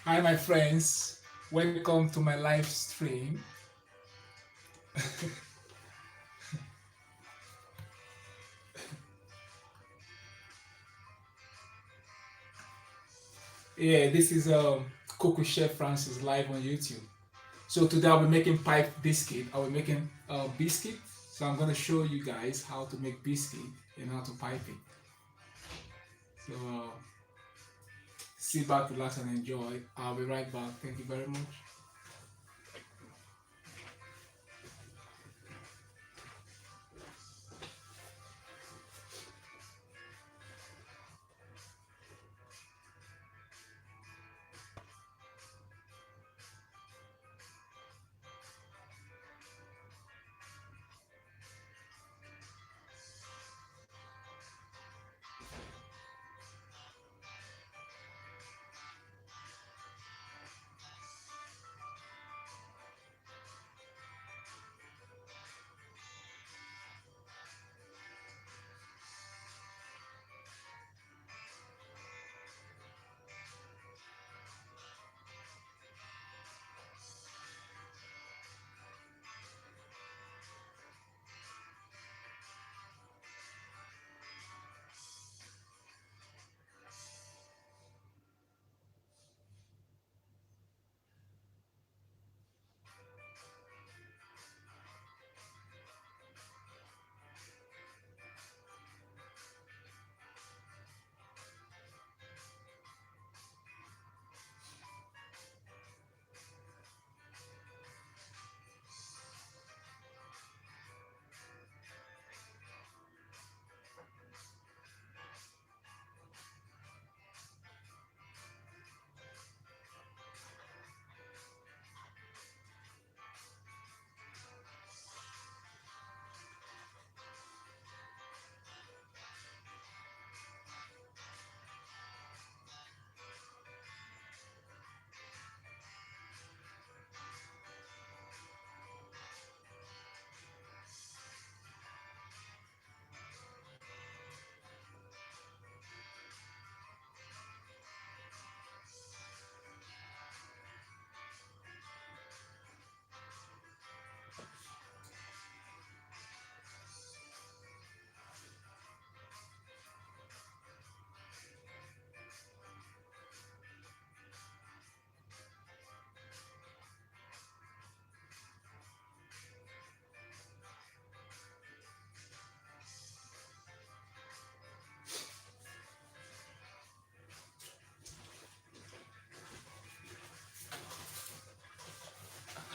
Hi, my friends. Welcome to my live stream. Yeah, this is Coco Chef Francis live on YouTube. So today I'll be making pipe biscuit. I'll be making biscuit. So I'm gonna show you guys how to make biscuit and how to pipe it. So sit back, relax, and enjoy. I'll be right back. Thank you very much.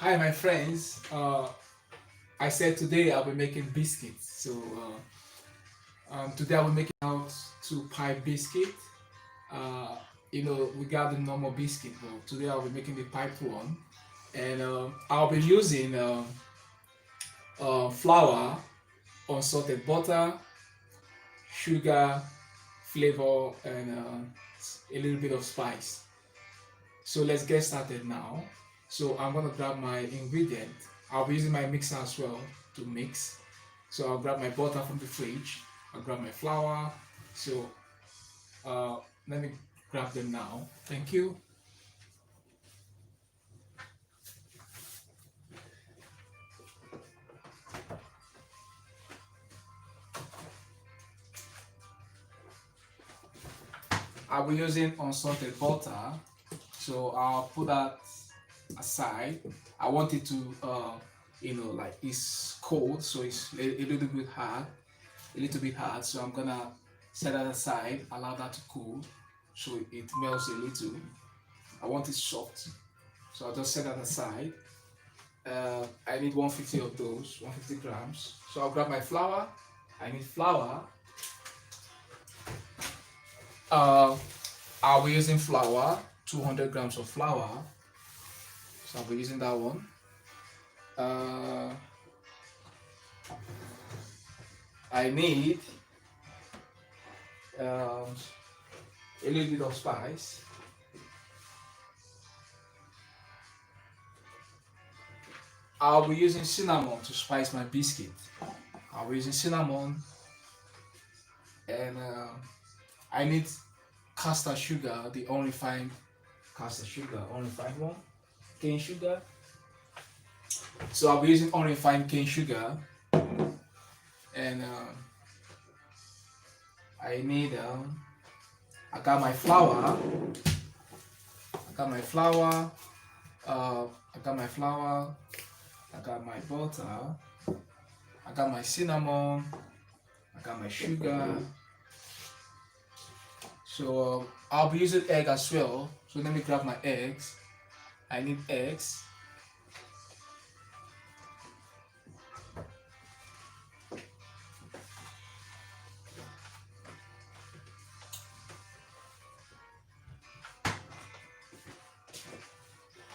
Hi, my friends. I said today I'll be making biscuits. So today I'll be making out to pipe biscuit. Uh, we got the normal biscuit, but today I'll be making the piped one. And I'll be using flour, unsalted butter, sugar, flavor, and a little bit of spice. So let's get started now. So I'm gonna grab my ingredient. I'll be using my mixer as well to mix. So I'll grab my butter from the fridge. I'll grab my flour. So uh, let me grab them now. Thank you. I'll be using unsalted butter. So I'll put that aside. I want it to, like it's cold, so it's a little bit hard, So I'm gonna set that aside, allow that to cool, so it melts a little. I want it soft, so I'll just set that aside. I need 150 of those, 150 grams. So I'll grab my flour. I need flour. Uh, I'll be using flour, 200 grams of flour. So I'll be using that one. Uh, I need a little bit of spice. I'll be using cinnamon to spice my biscuit. I'll be using cinnamon, and I need caster sugar, the unrefined caster sugar, unrefined one, cane sugar. So I'll be using unrefined cane sugar, and I need I got my flour. I got my flour. I got my flour. I got my butter. I got my cinnamon. I got my sugar. So I'll be using egg as well. So let me grab my eggs. I need eggs.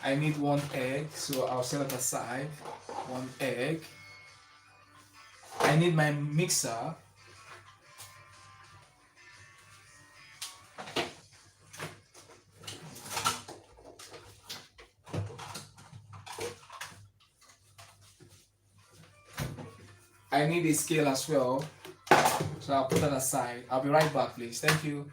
I need 1 egg, so I'll set it aside. 1 egg. I need my mixer. I need a scale as well, so I'll put that aside. I'll be right back, please. Thank you.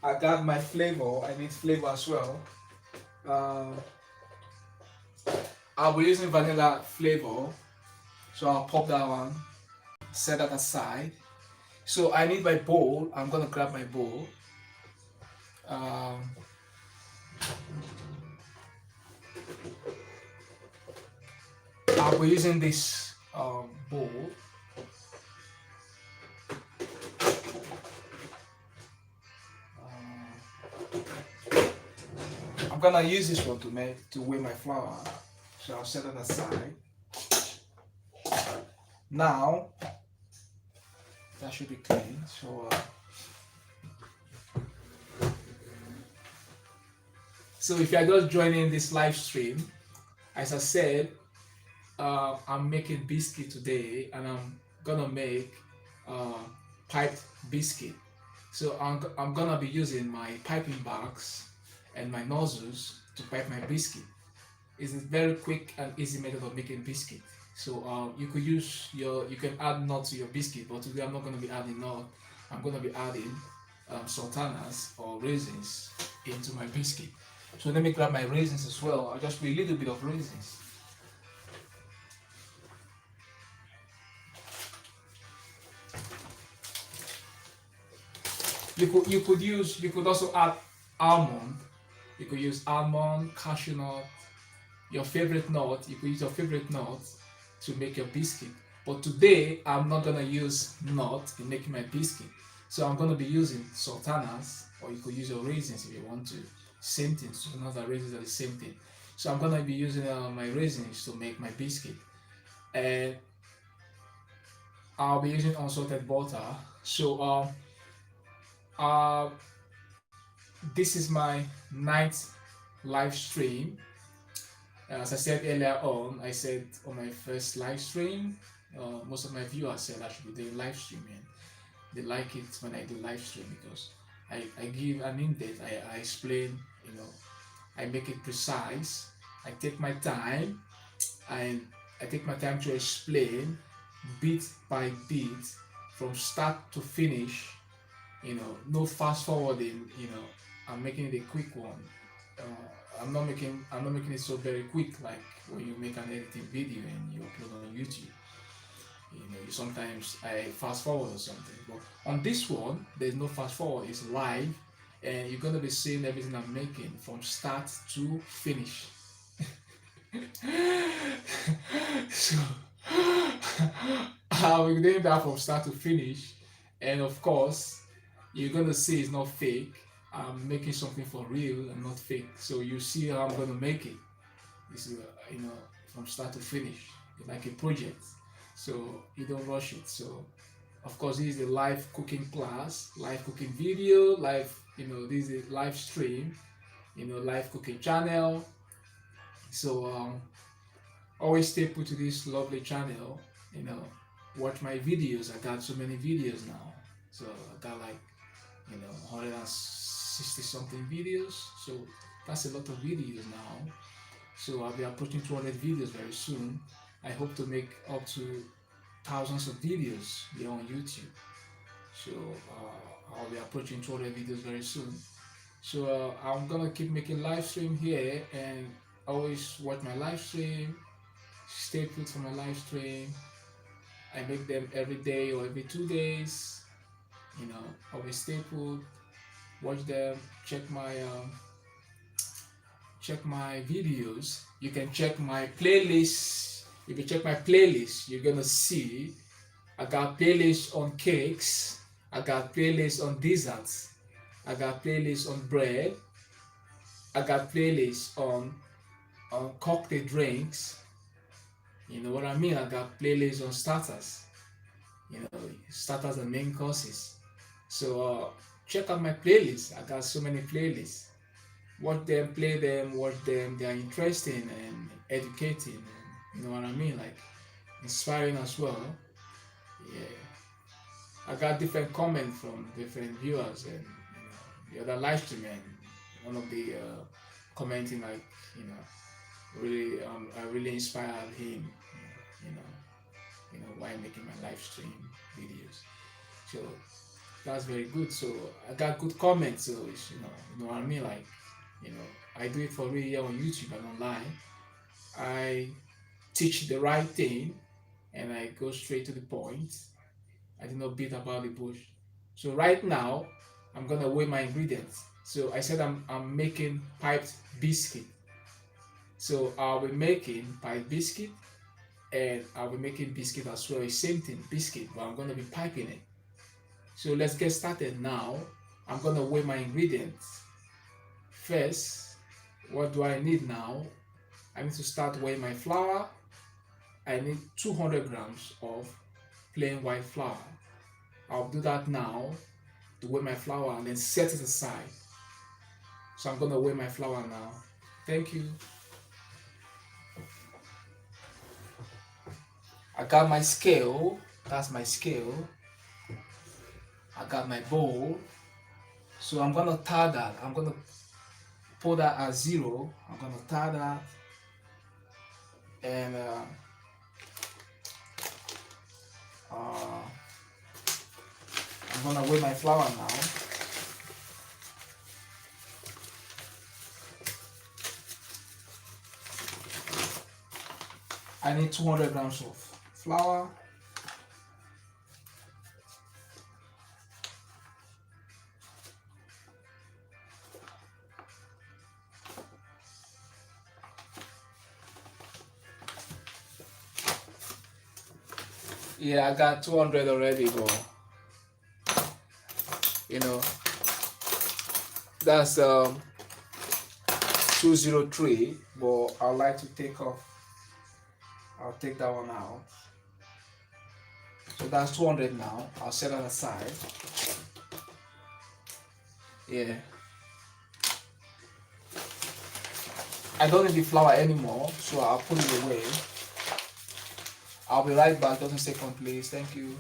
I got my flavor. I need flavor as well. I'll be using vanilla flavor, so I'll pop that one, set that aside. So I need my bowl. I'm gonna grab my bowl. I'll be using this bowl. I'm gonna use this one to weigh my flour, so I'll set it aside. Now that should be clean. So if you are just joining this live stream, as I said, I'm making biscuit today, and I'm gonna make piped biscuit. So I'm gonna be using my piping bags and my nozzles to pipe my biscuit. It's a very quick and easy method of making biscuit. So you can add nut to your biscuit, but today I'm not gonna be adding nut. I'm gonna be adding sultanas or raisins into my biscuit. So let me grab my raisins as well. I'll just put a little bit of raisins. You could also add almond. You could use almond, cashew nut, your favorite nut. You could use your favorite nut to make your biscuit. But today I'm not gonna use nut in making my biscuit. So I'm gonna be using sultanas, or you could use your raisins if you want to. Same thing. Sultanas and raisins are the same thing. So I'm gonna be using my raisins to make my biscuit, and I'll be using unsalted butter. So this is my 9th live stream. As I said earlier on, I said on my first live stream, most of my viewers said I should be doing live streaming. They like it when I do live stream because I give an in-depth, I explain, I make it precise, I take my time, and I take my time to explain bit by bit from start to finish. No fast forwarding. I'm making it a quick one. I'm not making it so very quick like when you make an editing video and you upload on YouTube. Sometimes I fast forward or something, but on this one there's no fast forward. It's live, and you're gonna be seeing everything I'm making from start to finish. So I'll be doing that from start to finish, and of course you're gonna see it's not fake. I'm making something for real and not fake. So you see how I'm gonna make it. This is from start to finish, like a project. So you don't rush it. So of course this is a live cooking class, live cooking video, live. This is a live stream. Live cooking channel. So always stay put to this lovely channel. Watch my videos. I got so many videos now. So I got like 160 something videos. So that's a lot of videos now. So I'll be approaching 200 videos very soon. I hope to make up to thousands of videos here on YouTube. So I'll be approaching 200 videos very soon. So I'm gonna keep making live stream here, and always watch my live stream. Stay put for my live stream. I make them every day or every 2 days. Always stay put. Watch them. Check my videos. You can check my playlist. If you check my playlist, you're gonna see I got playlists on cakes. I got playlists on desserts. I got playlists on bread. I got playlists on cocktail drinks. You know what I mean? I got playlists on starters. Starters and main courses. So check out my playlist. I got so many playlists. Watch them, play them, watch them. They are interesting and educating. And, you know what I mean? Like inspiring as well. Yeah. I got different comments from different viewers, and the other live stream, and one of the commenting like really I really inspired him. While making my live stream videos. So that's very good. So I got good comments. So it's, you know what I mean. Like I do it for real here on YouTube and online. I teach the right thing, and I go straight to the point. I do not beat about the bush. So right now, I'm gonna weigh my ingredients. So I said I'm making piped biscuit. So I'll be making piped biscuit, and I'll be making biscuit as well. Same thing, biscuit, but I'm gonna be piping it. So let's get started now. I'm gonna weigh my ingredients. First, what do I need now? I need to start weighing my flour. I need 200 grams of plain white flour. I'll do that now to weigh my flour and then set it aside. So I'm gonna weigh my flour now. Thank you. I got my scale. That's my scale. I got my bowl. So I'm gonna tie that. I'm gonna put that at 0. I'm gonna tie that, and I'm gonna weigh my flour now. I need 200 grams of flour. Yeah, I got 200 already, but that's 203, but I'd like to take off. I'll take that one out. So that's 200 now. I'll set that aside. Yeah. I don't need the flour anymore, so I'll put it away. I'll be right back. Just a second, please. Thank you.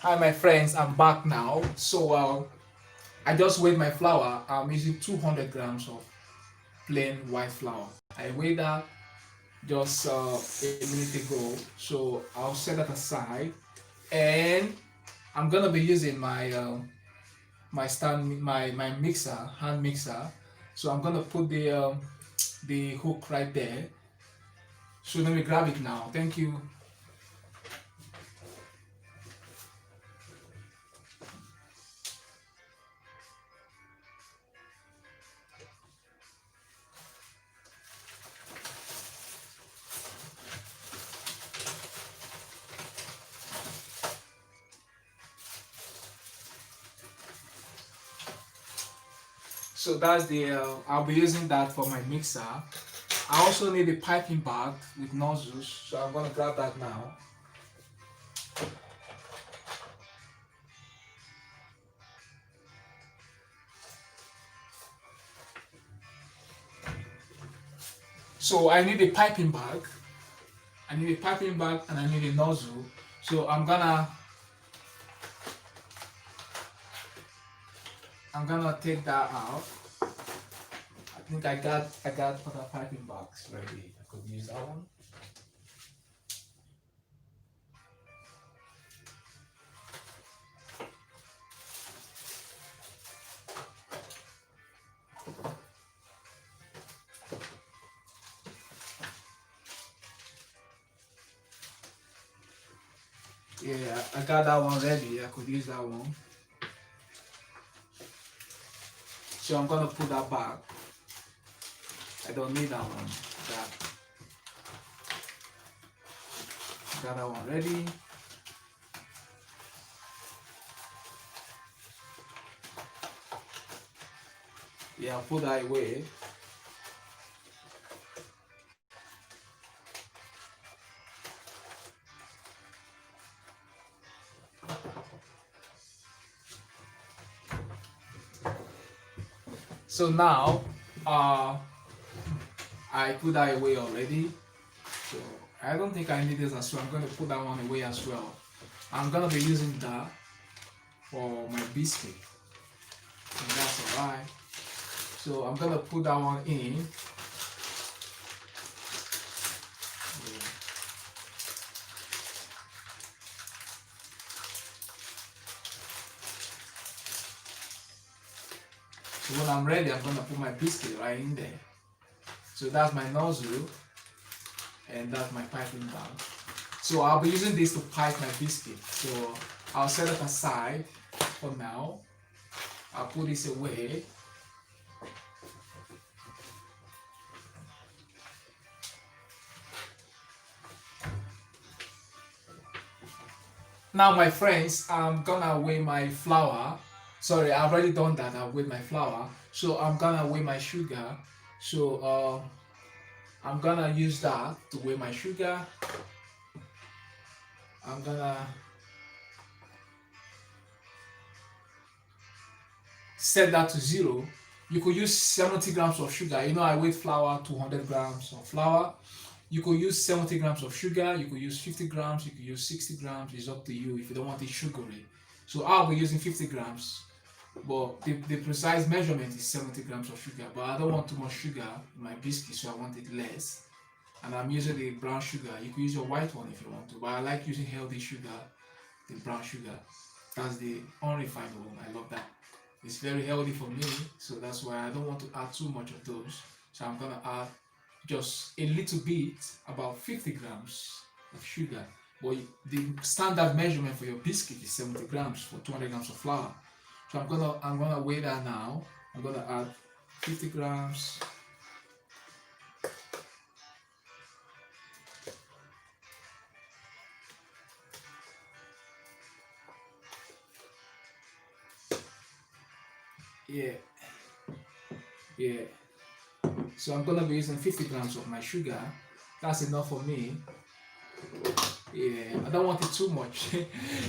Hi my friends, I'm back now. So I just weighed my flour. I'm using 200 grams of plain white flour. I weighed that just a minute ago. So I'll set that aside, and I'm gonna be using my mixer, hand mixer. So I'm gonna put the hook right there. So let me grab it now. Thank you. So that's I'll be using that for my mixer. I also need a piping bag with nozzles, so I'm gonna grab that now. So I need a piping bag. I need a piping bag and I need a nozzle. So I'm gonna take that out. I think I got other piping bags ready. I could use that one. Yeah, I got that one ready. I could use that one. So I'm gonna put that back. I don't need that one. Got that one ready. Yeah, I'll put that away. So now, I put that away already. So I don't think I need this as well. I'm going to put that one away as well. I'm going to be using that for my biscuit. And that's alright. So I'm going to put that one in. So when I'm ready, I'm going to put my biscuit right in there. So that's my nozzle. And that's my piping bag. So I'll be using this to pipe my biscuit. So I'll set it aside for now. I'll put this away. Now my friends, I'm gonna weigh my flour. Sorry, I've already done that. I've weighed my flour. So I'm gonna weigh my sugar. So I'm gonna use that to weigh my sugar. I'm gonna set that to 0. You could use 70 grams of sugar. You know, I weighed flour, 200 grams of flour. You could use 70 grams of sugar. You could use 50 grams. You could use 60 grams. It's up to you if you don't want it sugary. So I'll be using 50 grams. But the precise measurement is 70 grams of sugar. But I don't want too much sugar in my biscuit, so I want it less. And I'm using the brown sugar. You could use your white one if you want to. But I like using healthy sugar, the brown sugar. That's the unrefined one. I love that. It's very healthy for me, so that's why I don't want to add too much of those. So I'm gonna add just a little bit, about 50 grams of sugar. But the standard measurement for your biscuit is 70 grams for 200 grams of flour. So I'm gonna weigh that now. I'm gonna add 50 grams. Yeah. So I'm gonna be using 50 grams of my sugar. That's enough for me. Yeah, I don't want it too much.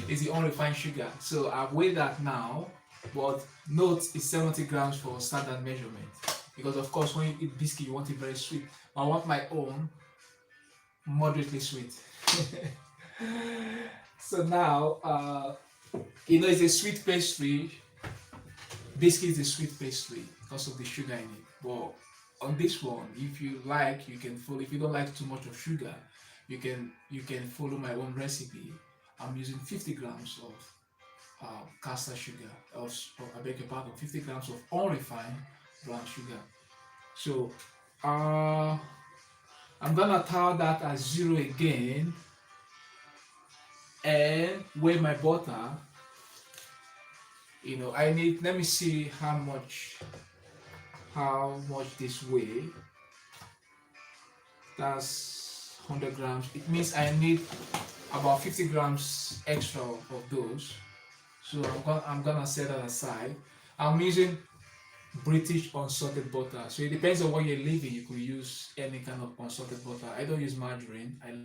It's the unrefined sugar. So I've weighed that now, but note it's 70 grams for standard measurement. Because of course when you eat biscuit you want it very sweet. I want my own moderately sweet. So now It's a sweet pastry. Biscuit is a sweet pastry because of the sugar in it. But on this one, if you like, you can follow. If you don't like too much of sugar, you can follow my own recipe. I'm using 50 grams of caster sugar. I beg your pardon, 50 grams of unrefined brown sugar. So I'm gonna tell that as 0 again, and weigh my butter. I need. Let me see how much this weigh. That's 100 grams. It means I need about 50 grams extra of those. So I'm gonna set that aside. I'm using British unsalted butter. So it depends on where you're living. You could use any kind of unsalted butter. I don't use margarine. I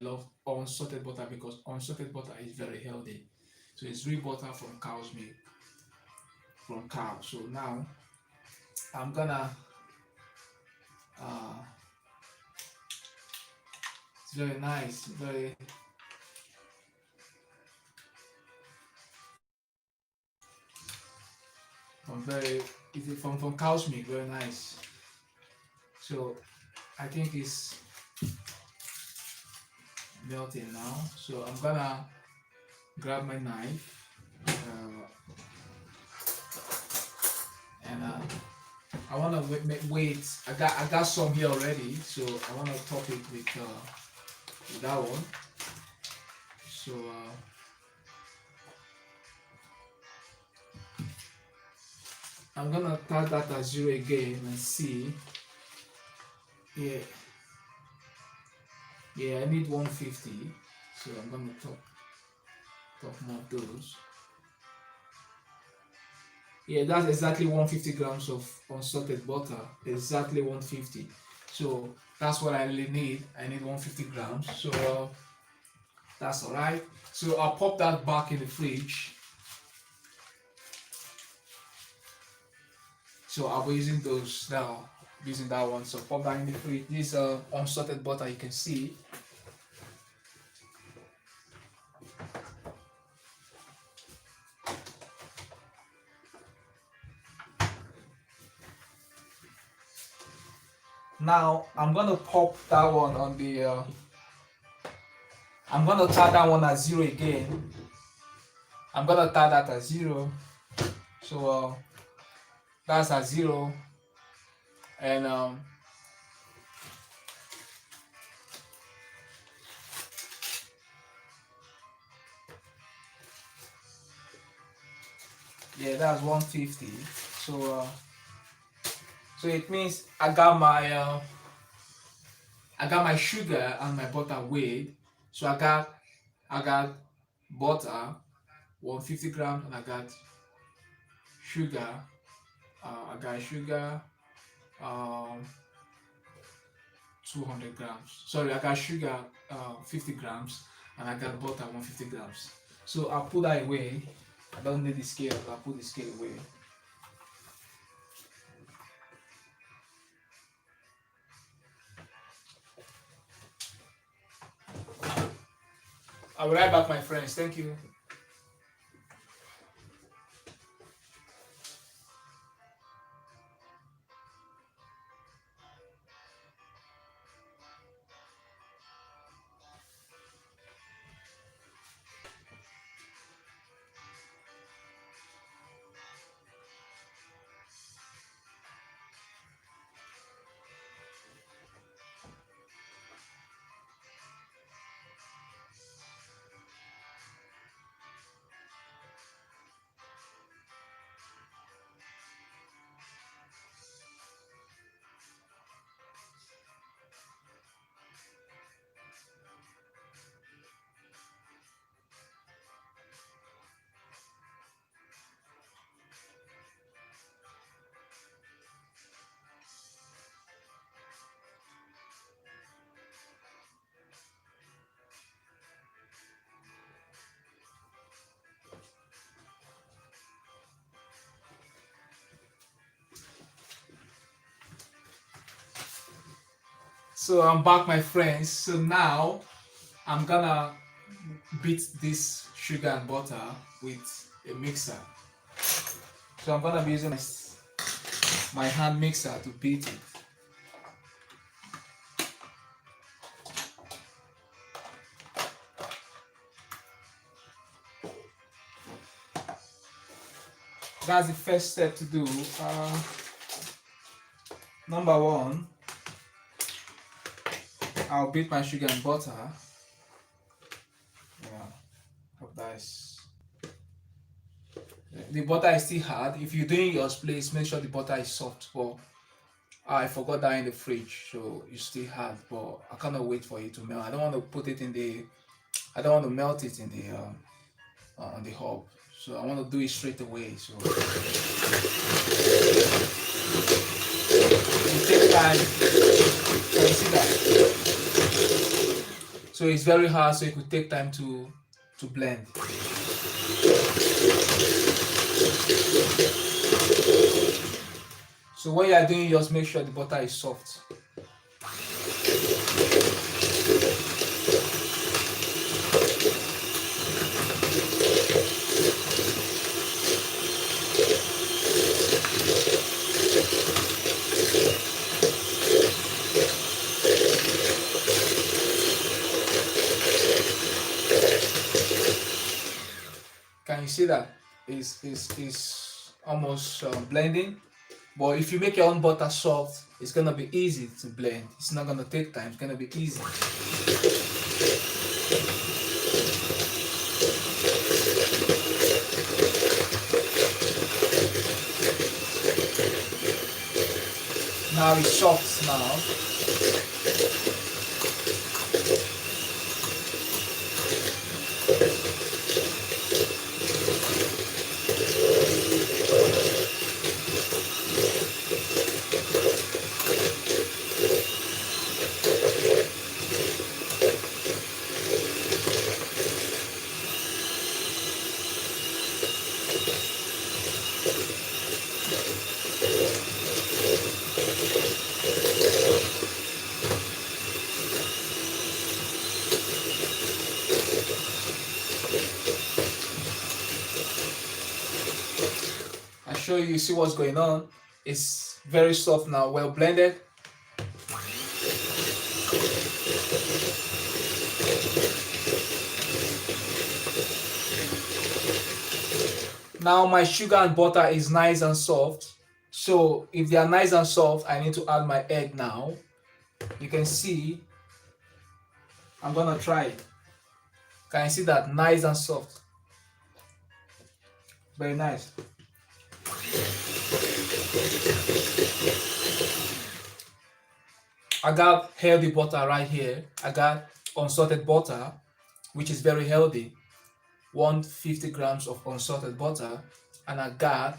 love unsalted butter because unsalted butter is very healthy. So it's real butter from cow's milk, from cow. So now I'm gonna uh, it's very nice, very from very is it from cow's milk, very nice. So I think it's melting now. So I'm gonna grab my knife and I wanna wait. I got some here already, so I wanna top it with that one. So I'm gonna start that at 0 again and see. Yeah, I need 150, so I'm gonna top more of those. Yeah, that's exactly 150 grams of unsalted butter. Exactly 150. So that's what I really need. I need 150 grams. So that's all right. So I'll pop that back in the fridge. So I'll be using those now. Using that one. So pop that in the fridge. This unsalted butter, you can see. Now I'm gonna pop that one on the. I'm gonna start that one at 0 again. I'm gonna start that at 0. So that's at 0, and yeah, that's 150. So so it means I got my sugar and my butter weighed. So I got butter 150 grams, and I got sugar. I got sugar um 200 grams. Sorry, I got sugar 50 grams, and I got butter 150 grams. So I'll put that away. I don't need the scale. I'll put the scale away. I'll be right back, my friends. Thank you. So I'm back, my friends. So now I'm gonna beat this sugar and butter with a mixer. So I'm gonna be using my hand mixer to beat it. That's the first step to do. Number one, I'll beat my sugar and butter. Yeah, hope that's the butter is still hard. If you're doing yours, please make sure the butter is soft. But I forgot that in the fridge, so it's still hard. But I cannot wait for it to melt. I don't want to put it in the. I don't want to melt it in the on the hob. So I want to do it straight away. So it takes time. Can you see that? So it's very hard. So it could take time to blend. So when you are doing yours, make sure the butter is soft. Can you see that? It's almost blending. But if you make your own butter soft, it's gonna be easy to blend. It's not gonna take time. It's gonna be easy. Now it's soft now. Show you see what's going on. It's very soft now, well blended. Now my sugar and butter is nice and soft. So if they are nice and soft, I need to add my egg now. You can see I'm gonna try it. Can you see that? Nice and soft. Very nice. I got healthy butter right here. I got unsalted butter, which is very healthy. 150 grams of unsalted butter, and I got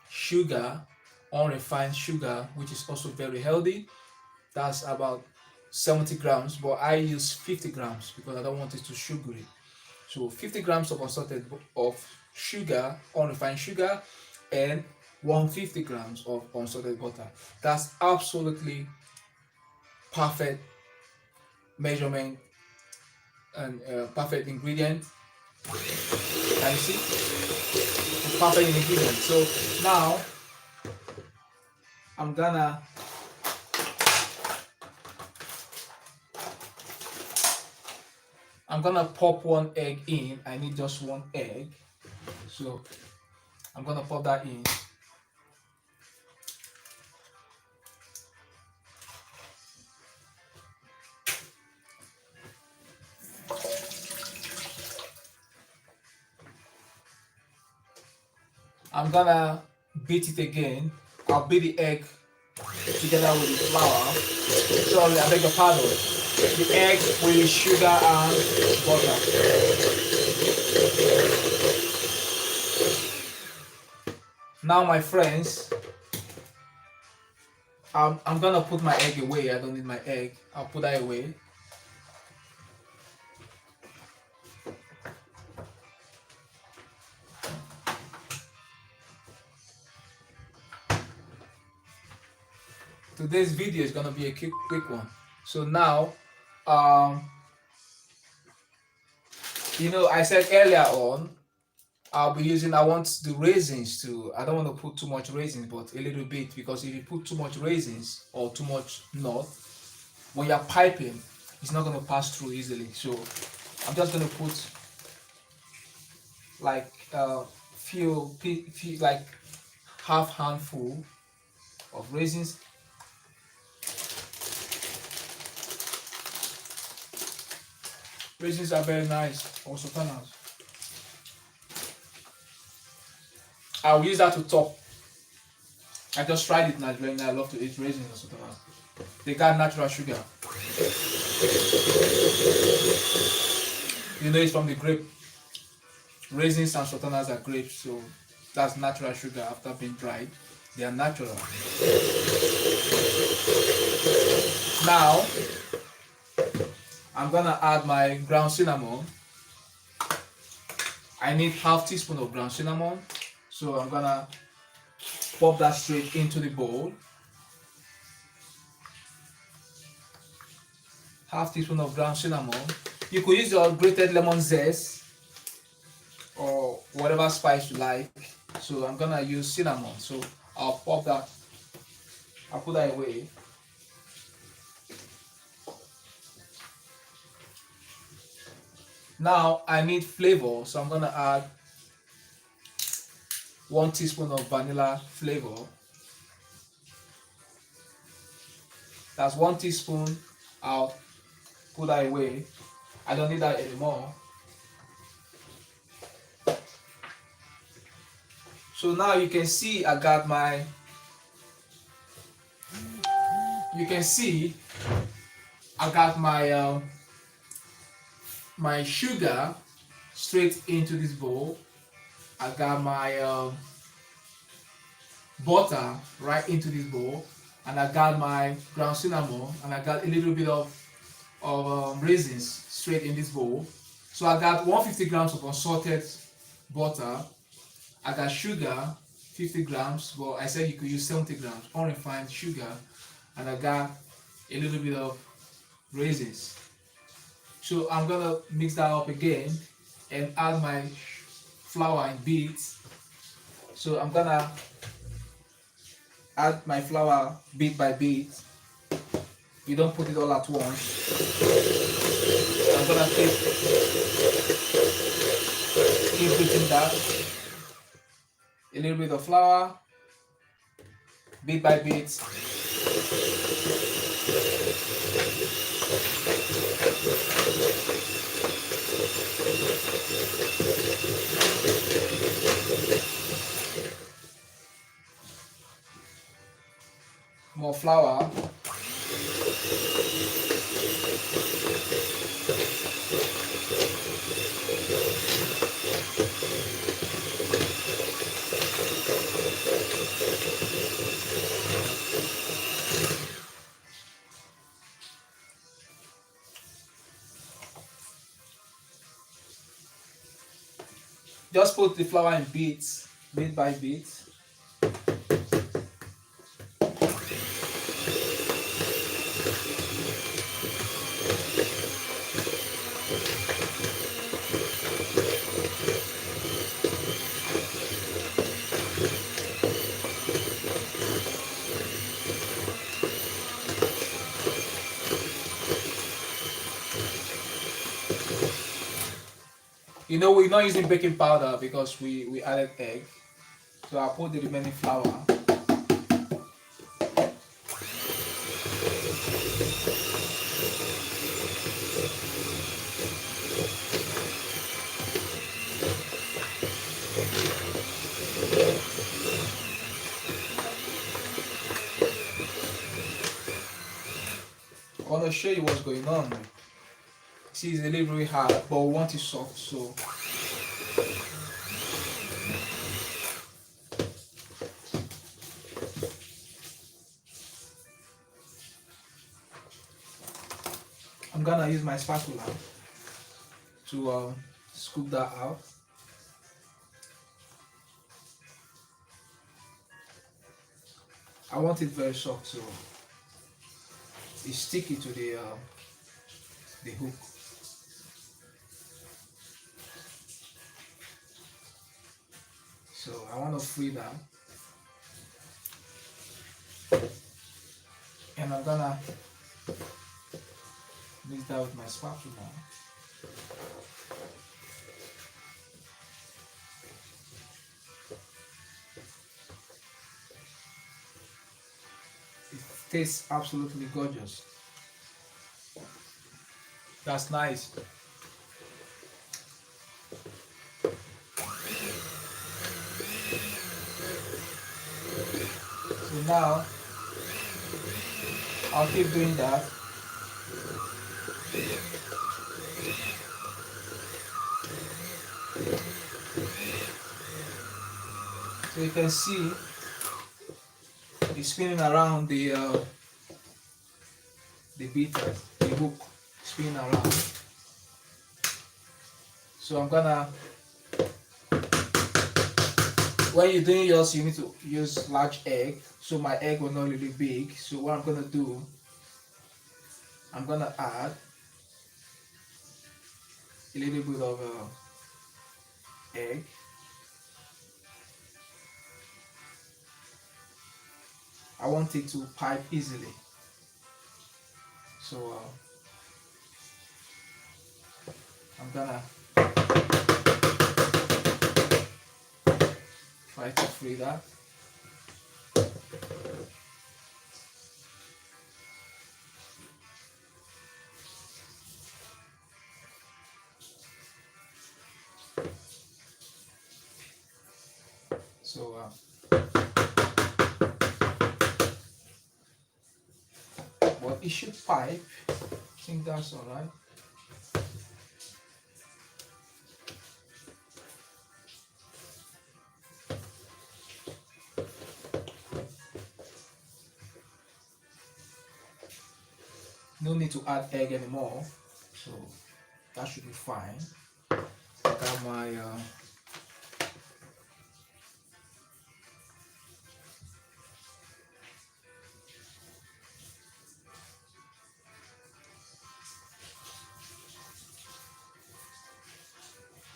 sugar, unrefined sugar, which is also very healthy. That's about 70 grams, but I use 50 grams because I don't want it too sugary. So 50 grams of sugar, unrefined sugar, and 150 grams of unsalted butter. That's absolutely perfect measurement and perfect ingredient. Can you see? Perfect ingredient. So now I'm gonna pop one egg in. I need just one egg. So I'm gonna pop that in. I'm gonna beat it again. I'll beat the egg together with the flour. Sorry, I beg your pardon. The egg with the sugar and butter. Now, my friends, I'm gonna put my egg away. I don't need my egg. I'll put that away. Today's video is gonna be a quick one. So now, You know, I said earlier on, I'll be using, I want the raisins to, I don't want to put too much raisins, but a little bit, because if you put too much raisins or too much nut, when you're piping, it's not going to pass through easily. So I'm just going to put like few like half handful of raisins. Raisins are very nice, also sultanas. I'll use that to top. I just tried it naturally and I love to eat raisins and sultanas. They got natural sugar. You know, it's from the grape. Raisins and sultanas are grapes, so that's natural sugar after being dried. They are natural. Now, I'm gonna add my ground cinnamon. I need half teaspoon of ground cinnamon, so I'm gonna pop that straight into the bowl. Half teaspoon of ground cinnamon. You could use your grated lemon zest or whatever spice you like. So I'm gonna use cinnamon. So I'll pop that. I'll put that away. Now I need flavor, so I'm gonna add 1 teaspoon of vanilla flavor. That's 1 teaspoon. I'll put that away. I don't need that anymore. So now you can see I got my, my sugar straight into this bowl. I got my butter right into this bowl, and I got my ground cinnamon, and I got a little bit of raisins straight in this bowl. So I got 150 grams of unsalted butter. I got sugar, 50 grams, but I said you could use 70 grams unrefined sugar, and I got a little bit of raisins. So I'm gonna mix that up again and add my flour in bits. So I'm gonna add my flour bit by bit. You don't put it all at once. I'm gonna keep beating that. A little bit of flour, bit by bit. More flour. Just put the flour in bits, bit by bit. You know, we're not using baking powder because we added egg. So I'll put the remaining flour. I want to show you what's going on. See, it's a little very hard, but we want it soft, so I'm gonna use my spatula to scoop that out. I want it very soft, so it's sticky to the hook. I want to free that, and I'm gonna mix that with my spatula. It tastes absolutely gorgeous. That's nice. So now I'll keep doing that. So you can see it's spinning around the beater, the hook spinning around. So I'm gonna, when you're doing yours, you need to use large egg. So my egg was not really big. So what I'm gonna do, I'm gonna add a little bit of egg. I want it to pipe easily. So I'm gonna try to free that. So but it should pipe. I think that's all right. No need to add egg anymore, so that should be fine. I got my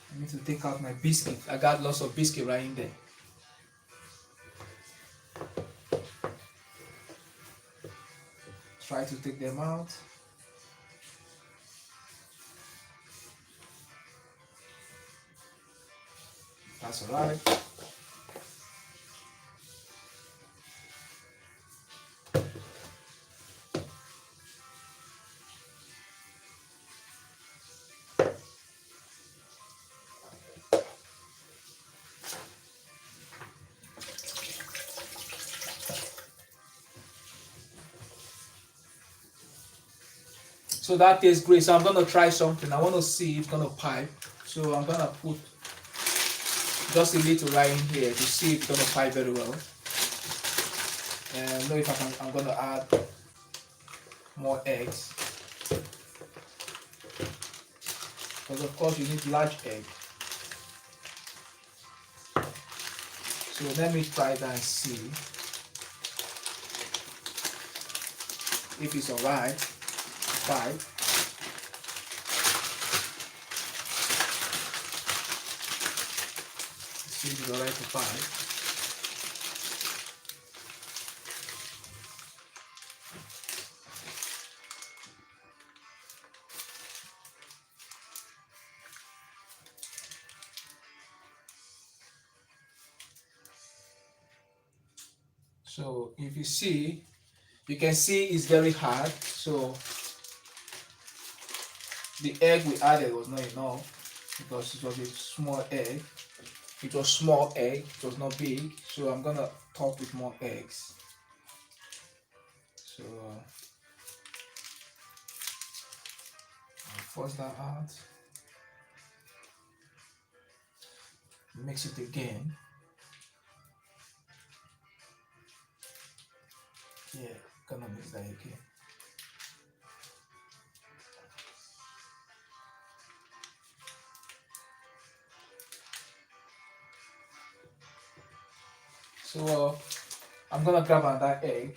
I need to take out my biscuit. I got lots of biscuit right in there. Try to take them out. That's all right. So that tastes great. So I'm gonna try something. I want to see if it's gonna pipe. So I'm gonna put just a little right in here to see if it's gonna pipe very well. And know if I'm gonna add more eggs. Because of course you need large egg. So let me try that and see if it's alright. Pipe. See if it's alright to pipe. So if you see, you can see it's very hard. So the egg we added was not enough because it was a small egg. It was small egg, it was not big. So I'm gonna top with more eggs. So I'll force that out. Mix it again. Yeah, gonna mix that again. So I'm gonna grab another egg.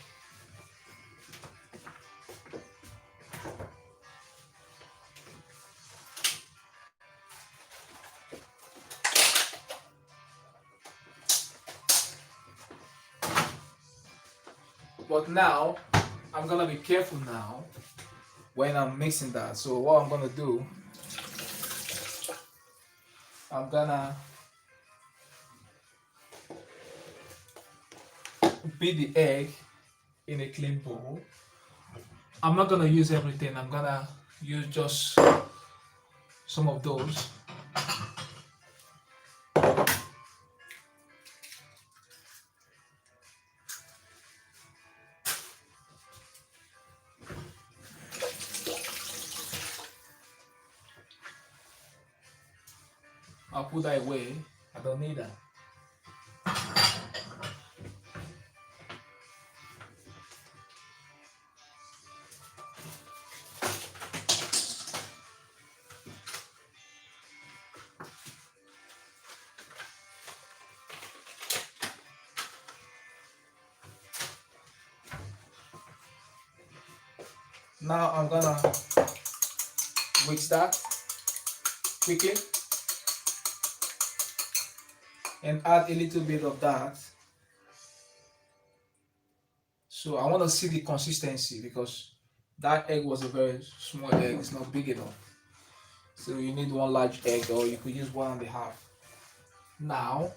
But now I'm gonna be careful now when I'm mixing that. So what I'm gonna do, I'm gonna beat the egg in a clean bowl. I'm not gonna use everything. I'm gonna use just some of those. I'll put that away. I don't need that. Now I'm gonna mix that quickly and add a little bit of that. So I want to see the consistency because that egg was a very small egg, it's not big enough. So you need one large egg, or you could use 1.5. Now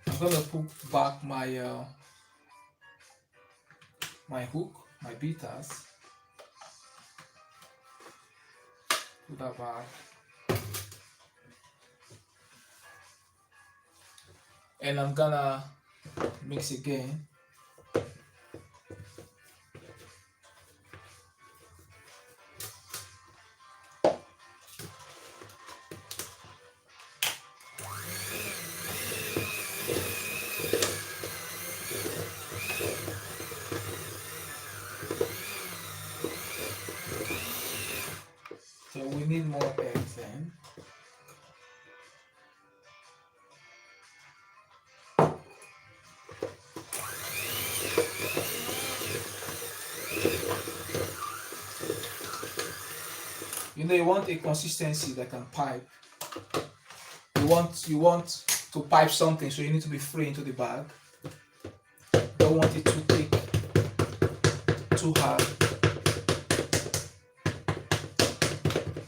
I'm gonna put back my my hook, my beaters. Put that back. And I'm gonna mix again. So we need more eggs then. You know, you want a consistency that can pipe. You want to pipe something, so you need to be free into the bag. Don't want it too thick, too hard.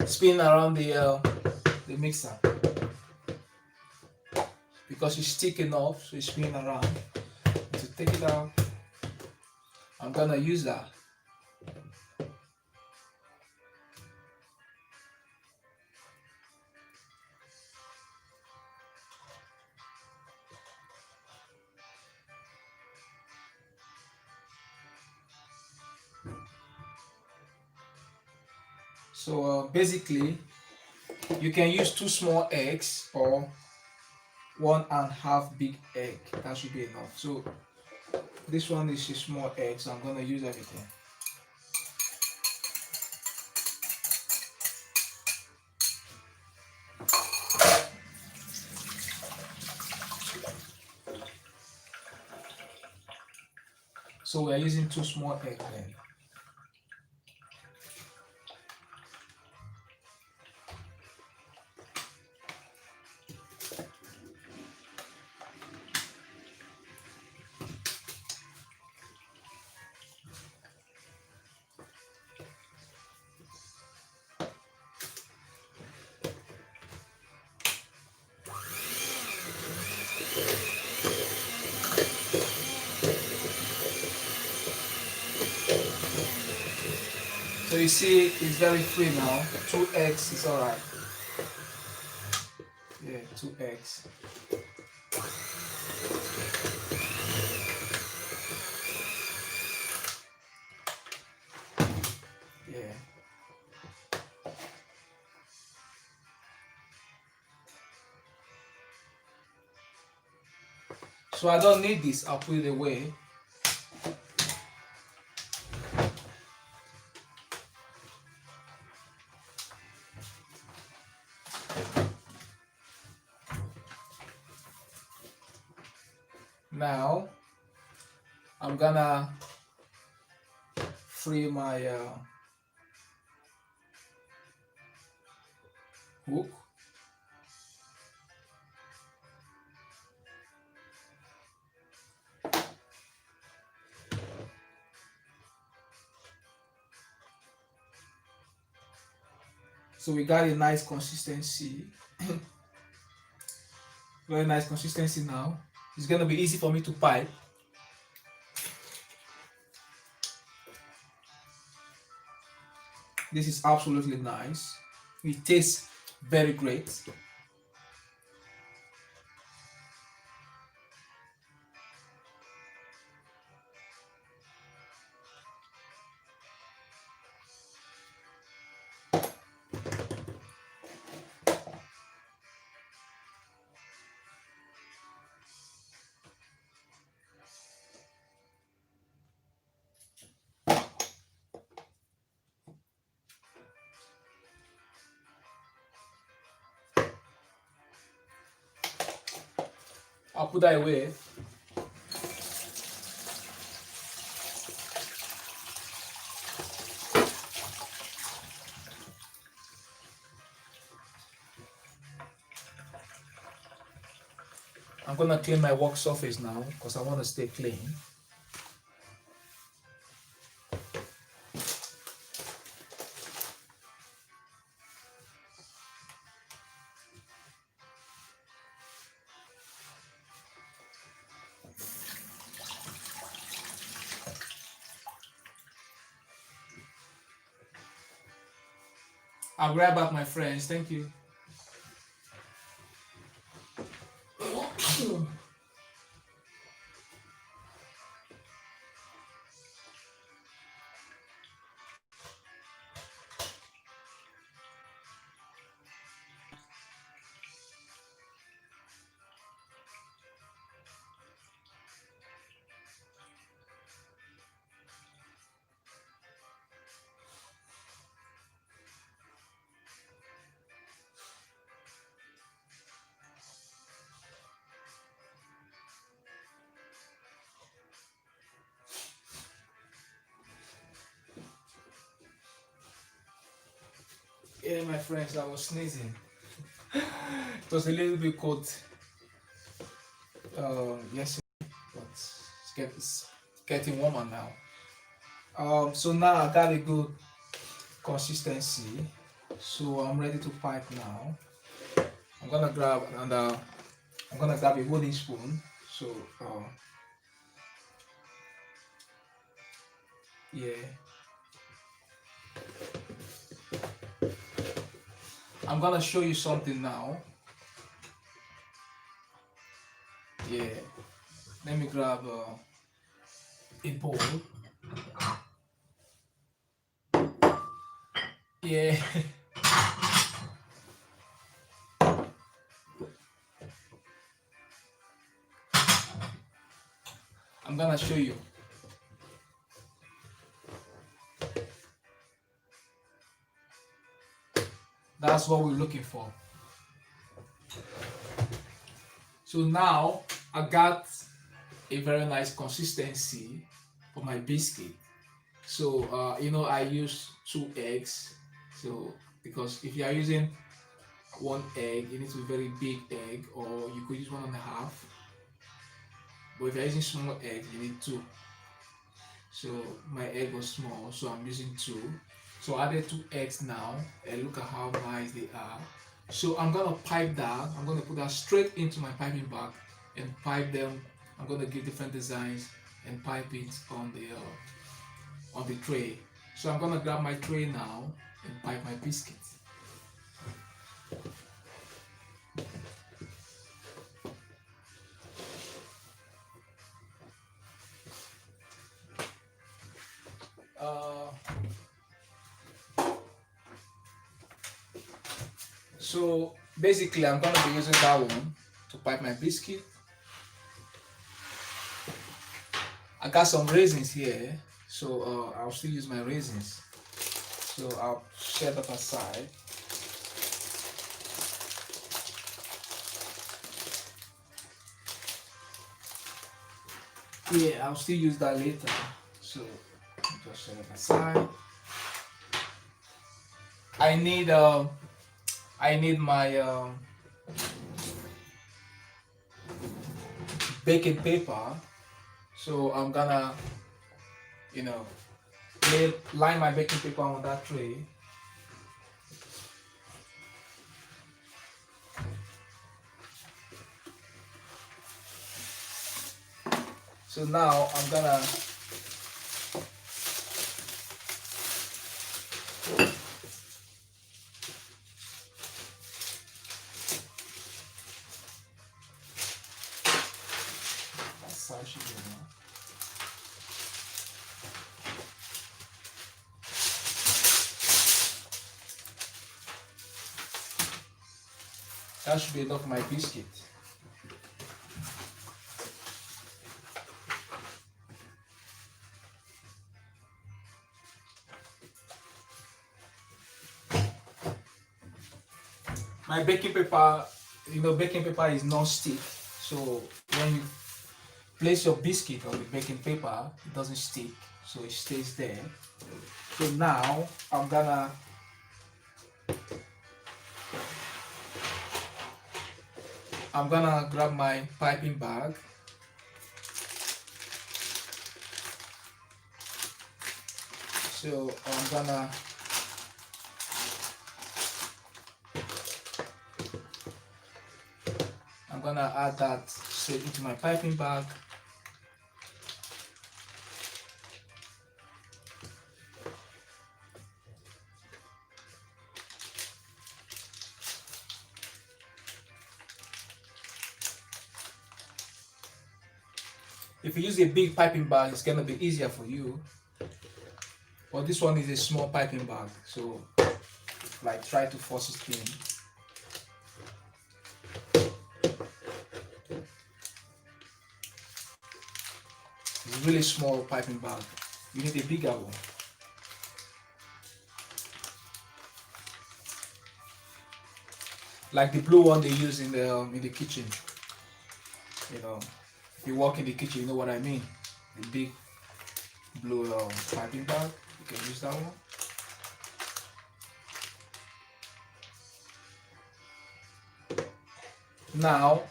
Spin around the mixer because it's thick enough, so you spin around. To take it out, I'm gonna use that. So basically, you can use 2 small eggs or 1.5 big egg. That should be enough. So this one is a small egg, so I'm gonna use everything. So we are using 2 small eggs then. So you see, it's very free now. 2 eggs is alright. Yeah, 2 eggs. Yeah. So I don't need this, I'll put it away. Now I'm gonna free my hook. So we got a nice consistency. Very nice consistency now. It's gonna be easy for me to pipe. This is absolutely nice. It tastes very great. I'll put that away. I'm gonna clean my work surface now because I want to stay clean. I'll be right back, my friends. Thank you. Yeah, my friends, I was sneezing. It was a little bit cold yesterday, but it's getting warmer now. So now I got a good consistency, so I'm ready to pipe now. I'm gonna grab a wooden spoon. So yeah, I'm gonna show you something now. Yeah, let me grab a bowl. Yeah. I'm gonna show you. That's what we're looking for. So now I got a very nice consistency for my biscuit. So I use 2 eggs. So because if you are using 1 egg, it needs to be very big egg, or you could use 1.5. But if you're using small eggs, you need 2. So my egg was small, so I'm using 2. So I added 2 eggs now, and look at how nice they are. So I'm gonna pipe that. I'm gonna put that straight into my piping bag and pipe them. I'm gonna give different designs and pipe it on the tray. So I'm gonna grab my tray now and pipe my biscuits. So basically I'm gonna be using that one to pipe my biscuit. I got some raisins here, so I'll still use my raisins. So I'll set that aside. Yeah, I'll still use that later. So just set it aside. I need my baking paper. So I'm gonna, line my baking paper on that tray. So now I'm gonna massage it now. That should be enough of my biscuit. My baking paper, baking paper is non-stick, so when you place your biscuit on the baking paper, it doesn't stick, so it stays there. So now I'm gonna grab my piping bag. So I'm gonna add that straight into my piping bag. If you use a big piping bag, it's gonna be easier for you. But this one is a small piping bag, so like try to force it in. It's a really small piping bag. You need a bigger one. Like the blue one they use in the kitchen. If you walk in the kitchen, you know what I mean. The big blue piping bag. You can use that one. Now,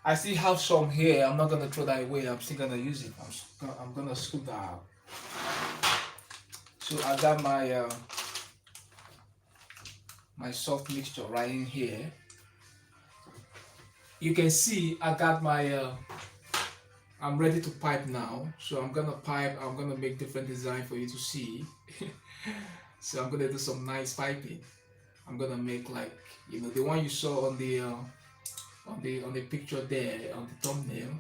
I still have some here. I'm not gonna throw that away. I'm still gonna use it. I'm gonna scoop that out. So I got my my soft mixture right in here. You can see I got my. I'm ready to pipe now. So I'm gonna pipe. I'm gonna make different design for you to see. So I'm gonna do some nice piping. I'm gonna make like the one you saw on the picture there on the thumbnail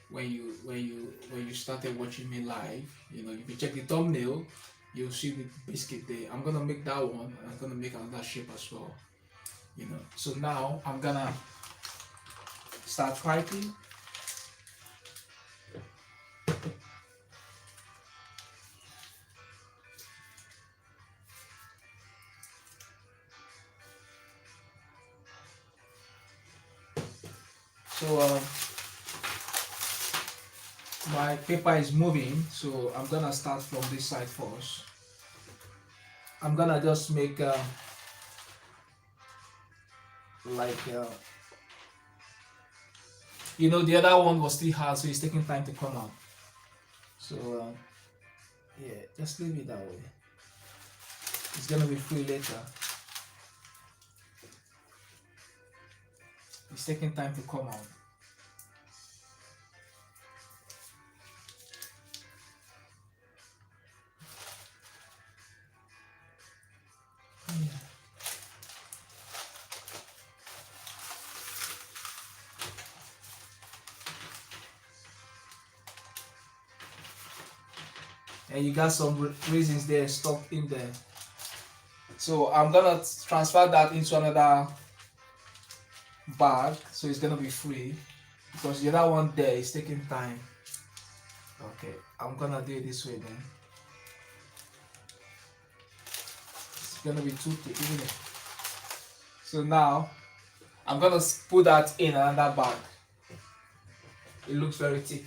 when you started watching me live. If you check the thumbnail, you'll see the biscuit there. I'm gonna make that one, and I'm gonna make another shape as well. So now I'm gonna start piping. So my paper is moving, so I'm gonna start from this side first. I'm gonna just make the other one was still hard, so it's taking time to come out. So yeah, just leave it that way. It's gonna be free later. It's taking time to come out. Yeah. And you got some raisins there stuck in there. So I'm gonna transfer that into another bag, so it's gonna be free because the other one there is taking time. Okay, I'm gonna do it this way then. It's gonna be too thick, isn't it? So now I'm gonna put that in another bag. It looks very thick.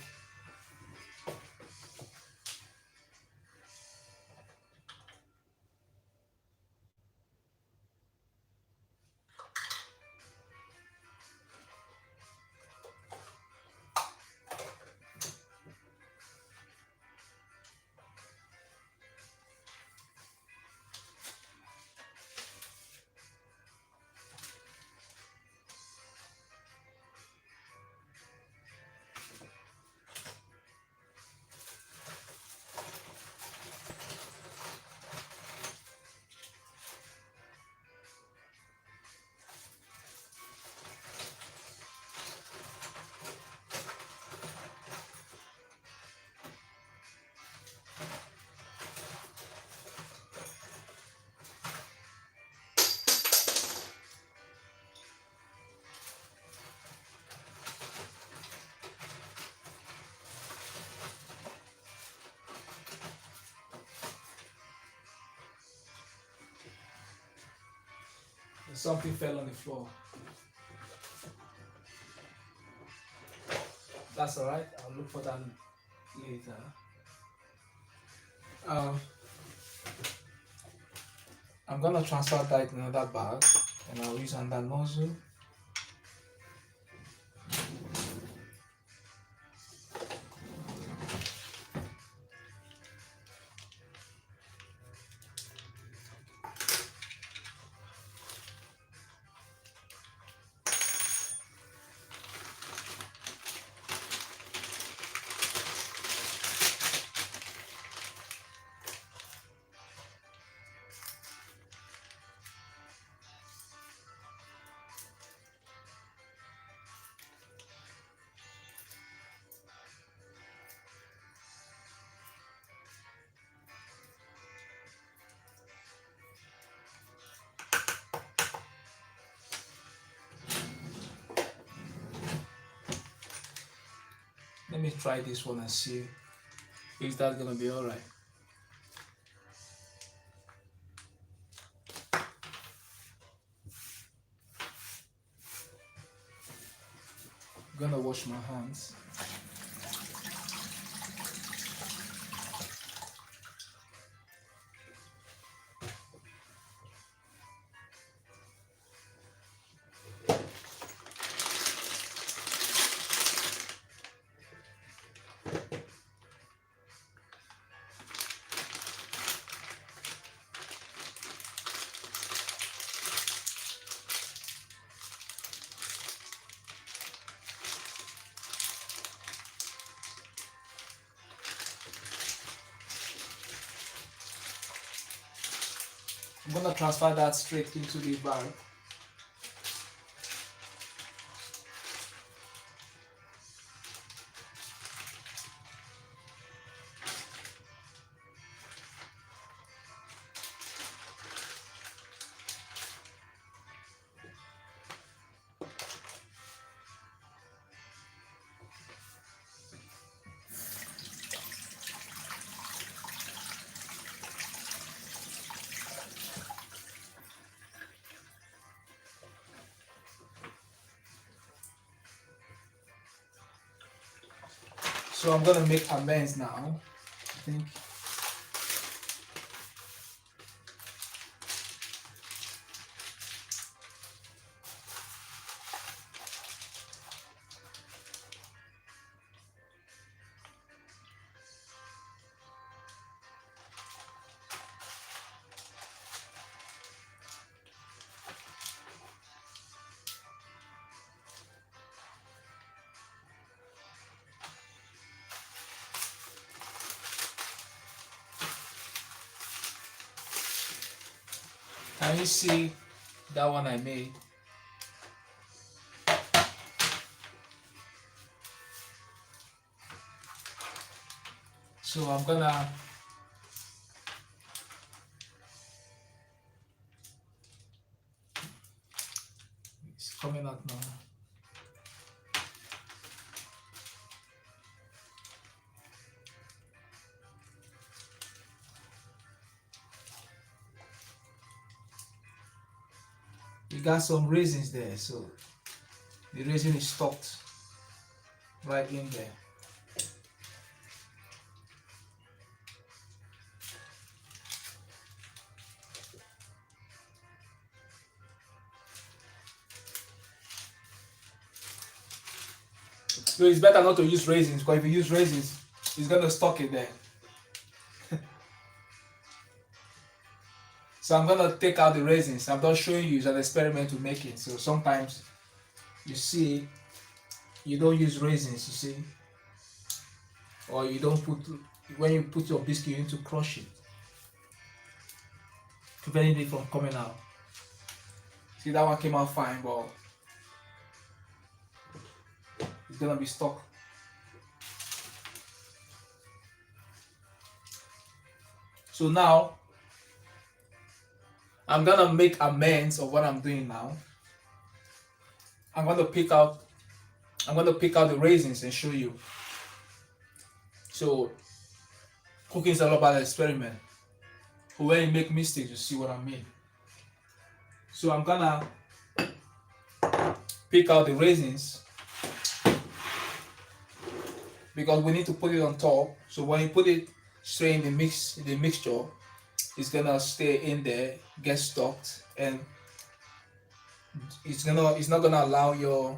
Something fell on the floor. That's alright, I'll look for that later. I'm gonna transfer that in another bag and I'll use another nozzle. Let me try this one and see if that's gonna be alright. I'm gonna wash my hands. I'm gonna transfer that straight into the bag. So I'm gonna make amends now, I think. Can you see that one I made? So I'm gonna it's coming out now. We got some raisins there, so the raisin is stuck right in there. So it's better not to use raisins, because if you use raisins, it's gonna stuck it there. So I'm gonna take out the raisins. I'm just showing you, it's an experiment to make it. So sometimes you see you don't use raisins, you see, or you don't put, when you put your biscuit, you need to crush it, preventing it from coming out. See, that one came out fine, but it's gonna be stuck. So now I'm gonna make amends of what I'm doing now. I'm gonna pick out the raisins and show you. So cooking is all about experiment. When you make mistakes, you see what I mean. So I'm gonna pick out the raisins because we need to put it on top. So when you put it straight in the mixture, it's gonna stay in there, get stuck, and it's not gonna allow your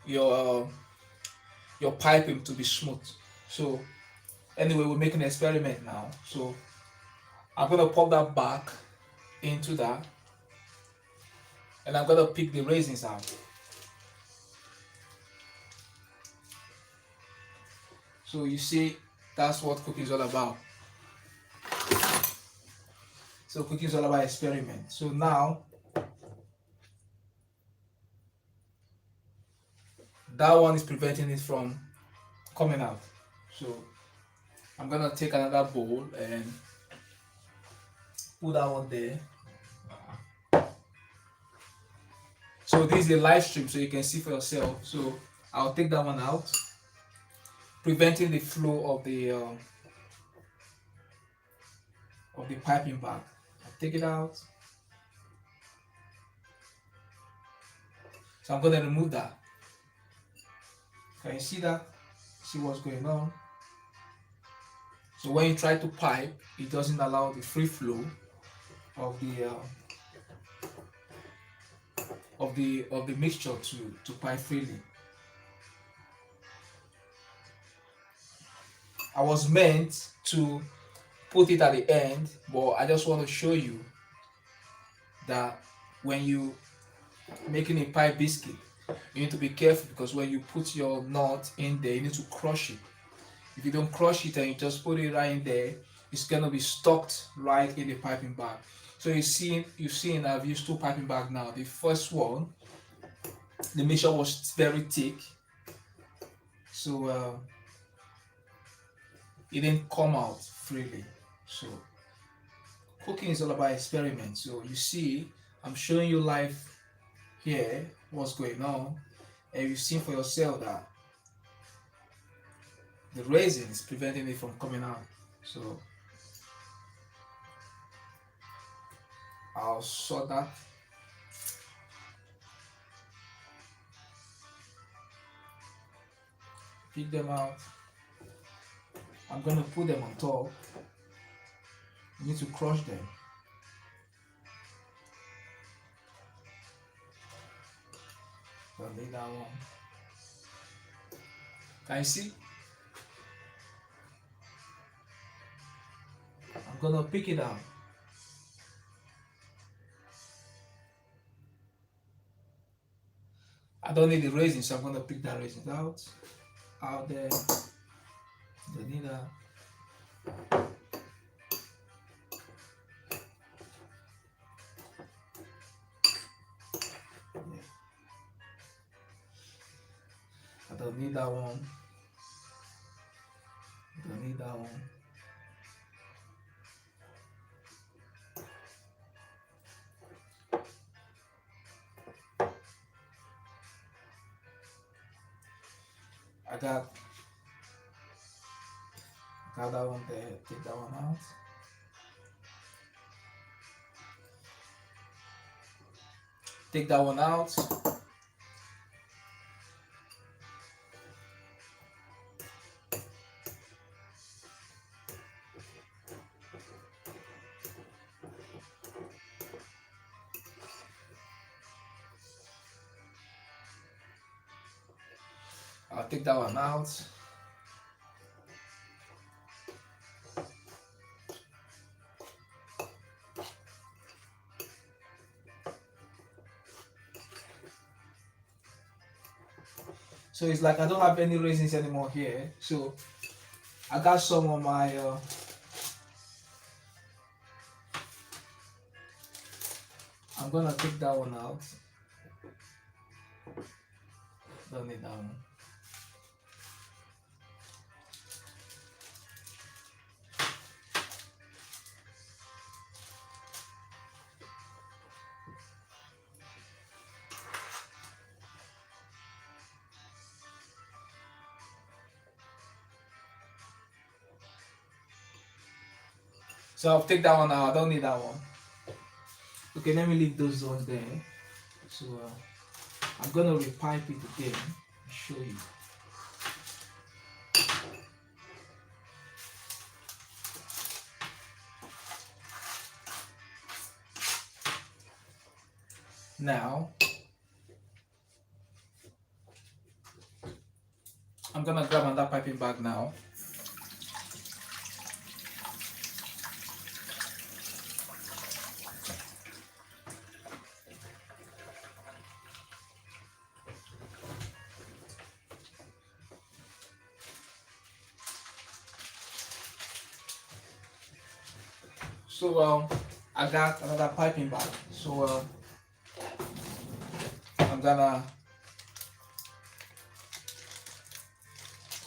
your piping to be smooth. So anyway, we're making an experiment now. So I'm gonna pop that back into that, and I'm gonna pick the raisins out. So you see, that's what cooking is all about. So cooking is all about experiment. So now that one is preventing it from coming out. So I'm gonna take another bowl and put that one there. So this is a live stream, so you can see for yourself. So I'll take that one out, preventing the flow of the piping bag. I'll take it out. So I'm gonna remove that. Can you see that? See what's going on? So when you try to pipe, it doesn't allow the free flow of the mixture to pipe freely. I was meant to put it at the end, but I just want to show you that when you making a pie biscuit, you need to be careful, because when you put your nut in there, you need to crush it. If you don't crush it and you just put it right in there, it's gonna be stuck right in the piping bag. So you've seen I've used two piping bags now. The first one, the mixture was very thick, so it didn't come out freely. So cooking is all about experiment. So you see, I'm showing you live here what's going on, and you've seen for yourself that the raisin is preventing it from coming out. So I'll sort that. Pick them out. I'm gonna put them on top. You need to crush them. Don't need that one. Can you see? I'm gonna pick it out. I don't need the raisins, so I'm gonna pick that raisins out there. Don't need that. I don't need that one. Don't need that one. I got that one there. Take that one out. Take that one out. I'll take that one out. So it's like I don't have any raisins anymore here. So I got some of my I'm gonna take that one out. Don't need that one. So I'll take that one out. I don't need that one. Okay, let me leave those ones there. So I'm gonna repipe it again and show you. Now I'm gonna grab another piping bag now. So I got another piping bag. So I'm gonna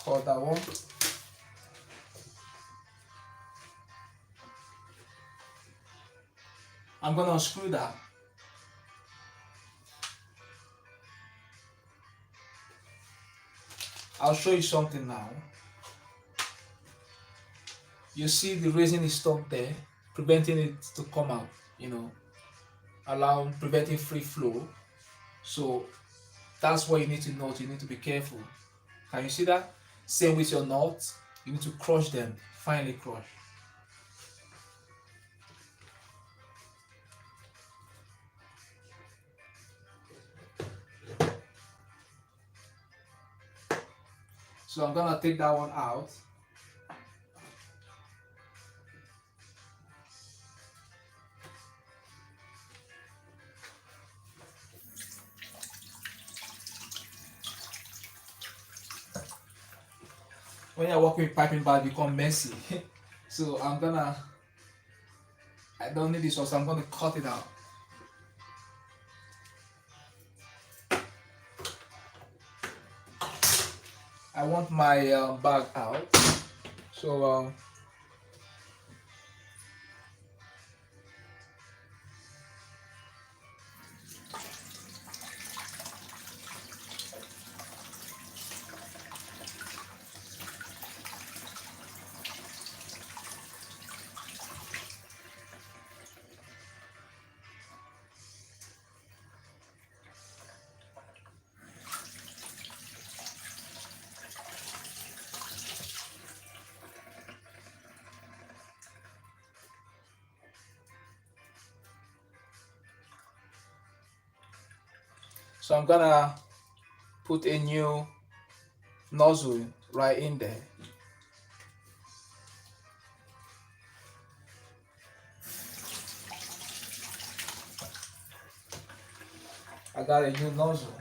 cut that one. I'm gonna unscrew that. I'll show you something now. You see the resin is stuck there, preventing it to come out, preventing free flow. So that's what you need to note. You need to be careful. Can you see that? Same with your nuts. You need to crush them, finely crush. So I'm gonna take that one out. When you're working with piping bag, it become messy. So I don't need this one, so I'm gonna cut it out. I want my bag out. So I'm gonna put a new nozzle right in there. I got a new nozzle.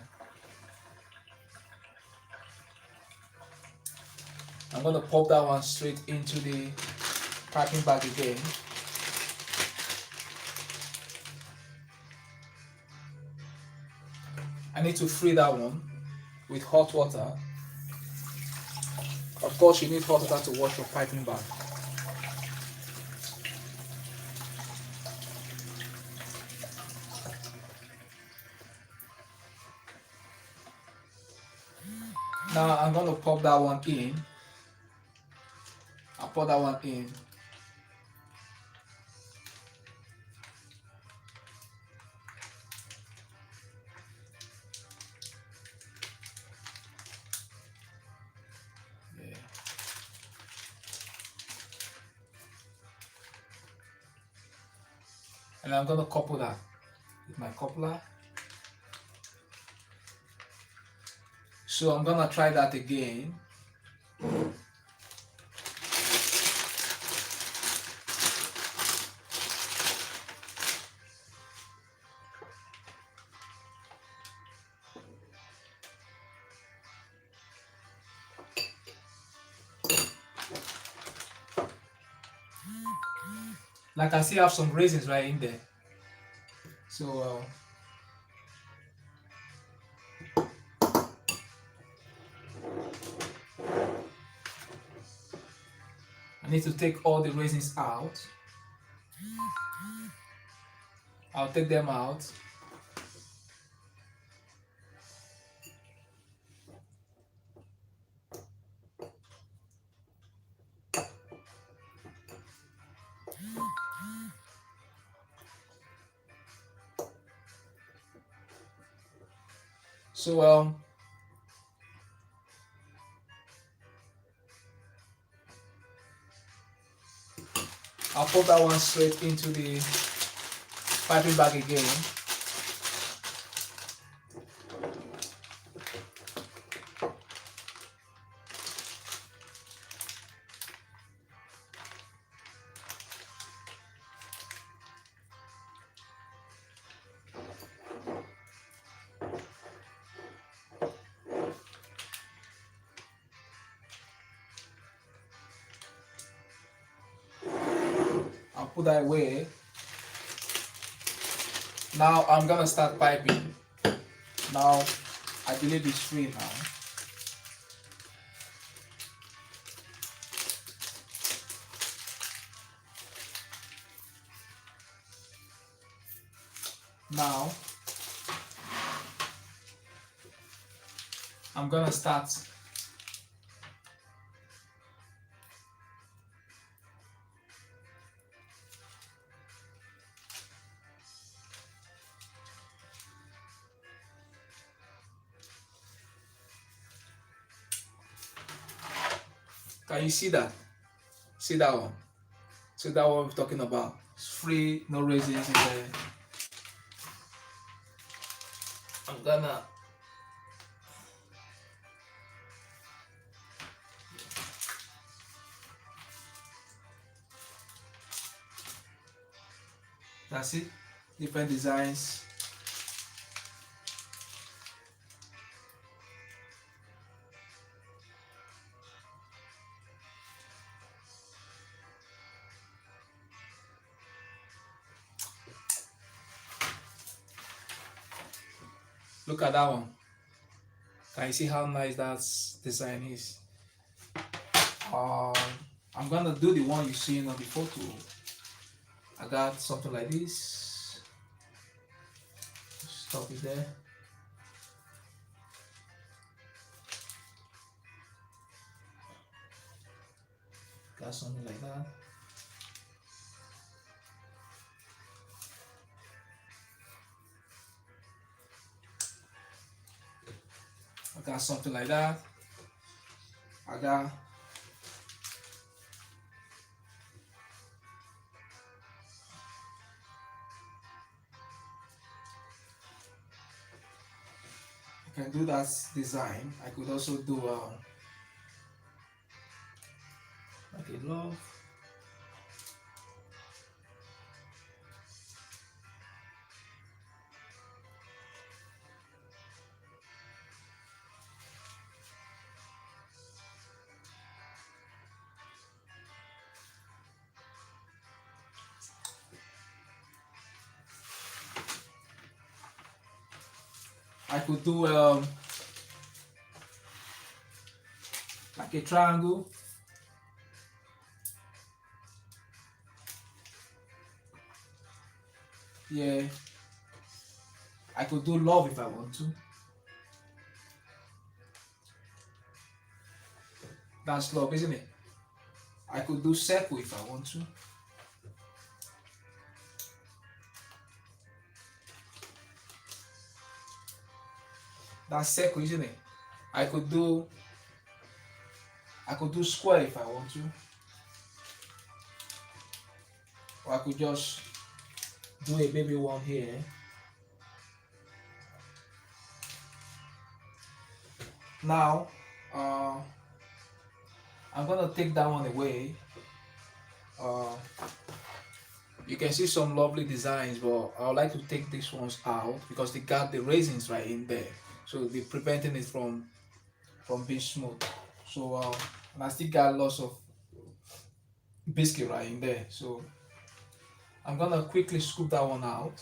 I'm gonna pop that one straight into the piping bag again. I need to free that one with hot water. Of course, you need hot water to wash your piping bag. Now I'm gonna pop that one in. I'll put that one in. Yeah. And I'm gonna couple that with my coupler. So I'm gonna try that again. Like I still have some raisins right in there. So I need to take all the raisins out. I'll take them out. So I'll put that one straight into the piping bag again. I'll put that away. Now I'm gonna start piping. Now I believe it's free now. Now I'm gonna start. Can you see that? See that one? See that one we're talking about? It's free, no raisins in there. I'm gonna that's it. Different designs. Look at that one. Can you see how nice that design is? I'm gonna do the one you see on the photo. I got something like this. Stop it there. Got something like that. I got something like that. I got I can do that design. I could also do like a love. I could do like a triangle. Yeah, I could do love if I want to. That's love, isn't it? I could do circle if I want to. That's circle, isn't it? I could do square if I want to. Or I could just do a baby one here. Now, I'm gonna take that one away. You can see some lovely designs, but I would like to take these ones out because they got the raisins right in there, so they're preventing it from being smooth. So and I still got lots of biscuit right in there, so I'm gonna quickly scoop that one out.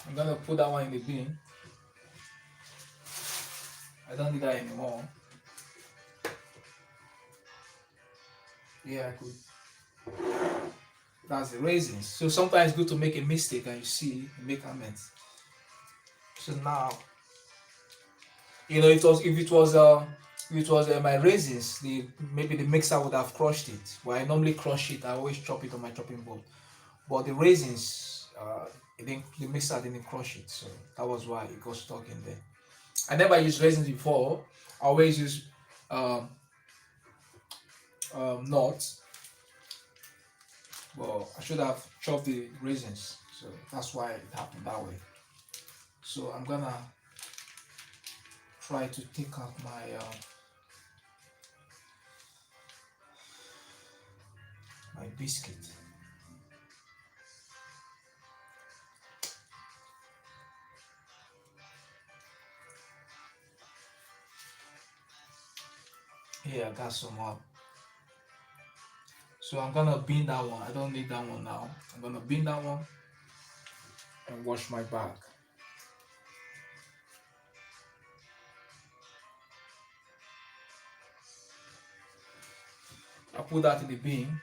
I'm gonna put that one in the bin. I don't need that anymore. Yeah, I could. That's the raisins. So sometimes it's good to make a mistake and you see, make amends. So now, you know, if it was my raisins, maybe the mixer would have crushed it. But I normally crush it. I always chop it on my chopping board. But the raisins, the mixer didn't crush it, so that was why it got stuck in there. I never used raisins before. I always use nuts. Well, I should have chopped the raisins, so that's why it happened that way. So I'm gonna try to take out my biscuit. Here I got some more. So I'm gonna bin that one. I don't need that one now. I'm gonna bin that one and wash my bag. I put that in the bin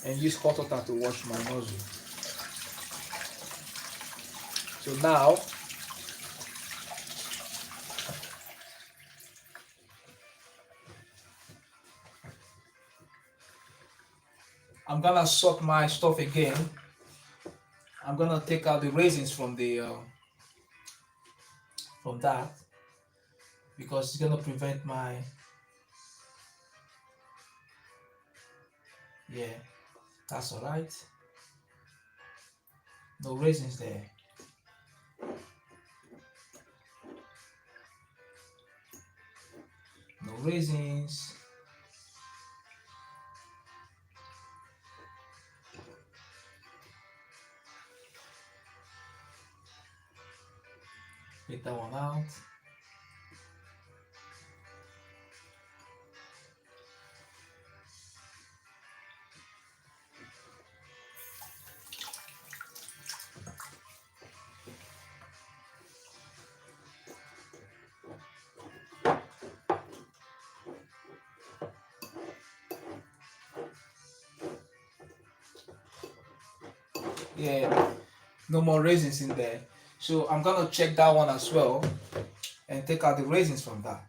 and use hot water to wash my nozzle. So now I'm gonna sort my stuff again. I'm gonna take out the raisins from that because it's gonna prevent my that's all right. No raisins there. No raisins. Take that one out. Yeah, no more raisins in there. So I'm gonna check that one as well and take out the raisins from that.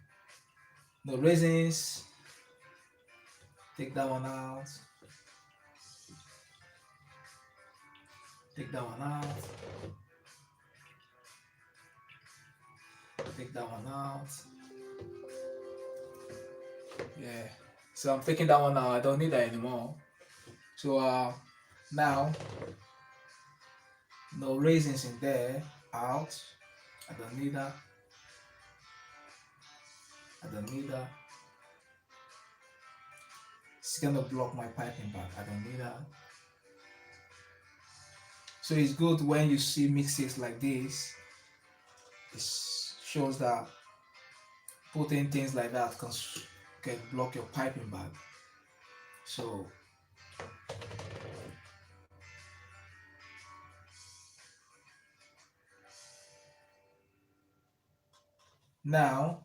No raisins. Take that one out. Take that one out. Take that one out. Yeah. So I'm taking that one out. I don't need that anymore. So now no raisins in there. Out. I don't need that. I don't need that. It's gonna block my piping bag. I don't need that. So it's good when you see mixes like this. It shows that putting things like that can block your piping bag. So now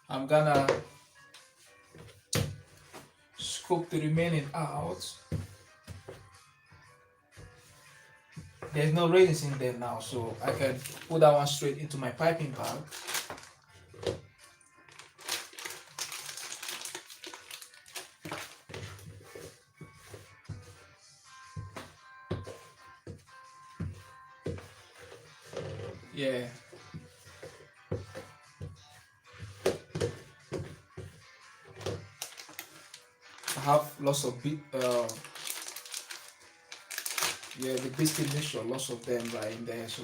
I'm gonna scoop the remaining out. There's no raisins in there now, so I can put that one straight into my piping bag. Yeah. I have lots of the biscuit mixture, lots of them right in there, so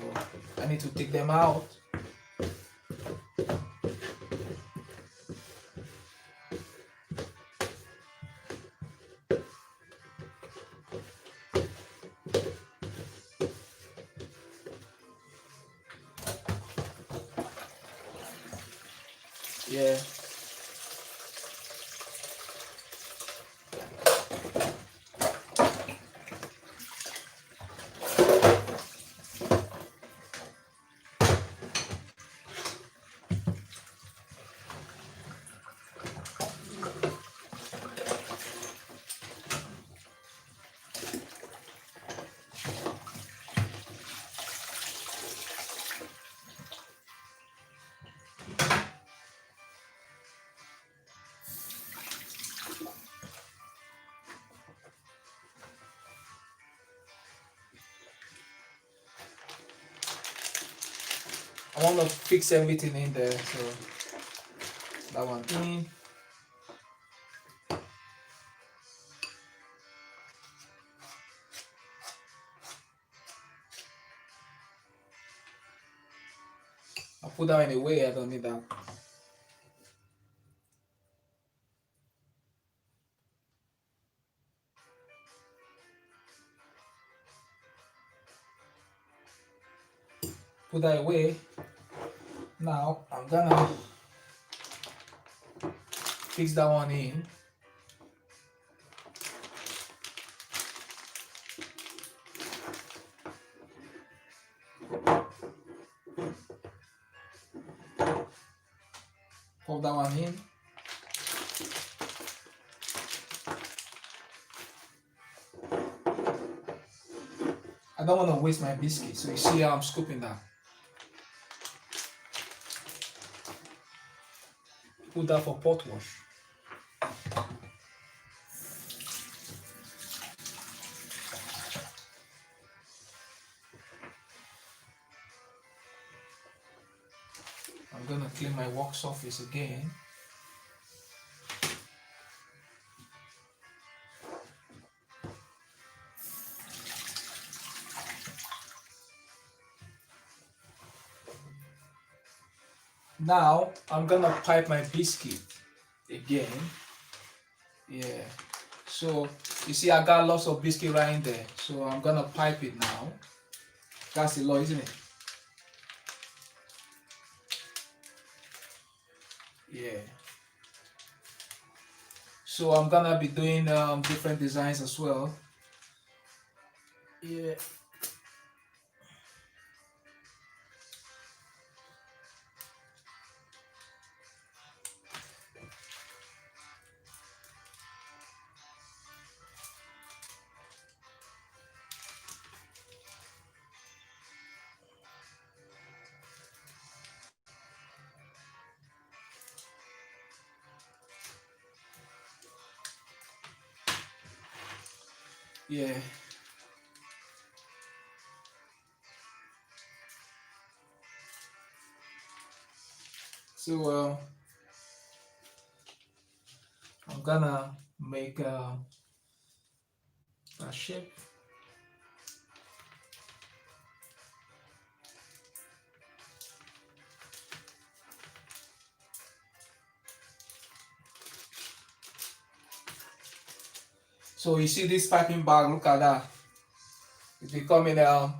I need to take them out. Yeah. I want to fix everything in there, so that one in. I'll put that in a way, I don't need that. Put that away. Now I'm gonna fix that one in. Pop that one in. I don't want to waste my biscuit, so you see how I'm scooping that. Put that for pot wash. I'm gonna clean my work surface again. Now I'm gonna pipe my biscuit again. Yeah. So you see I got lots of biscuit right in there. So I'm gonna pipe it now. That's the law, isn't it? Yeah. So I'm gonna be doing different designs as well. Yeah. Yeah. So I'm gonna make a shape. So you see this piping bag, look at that. It's becoming to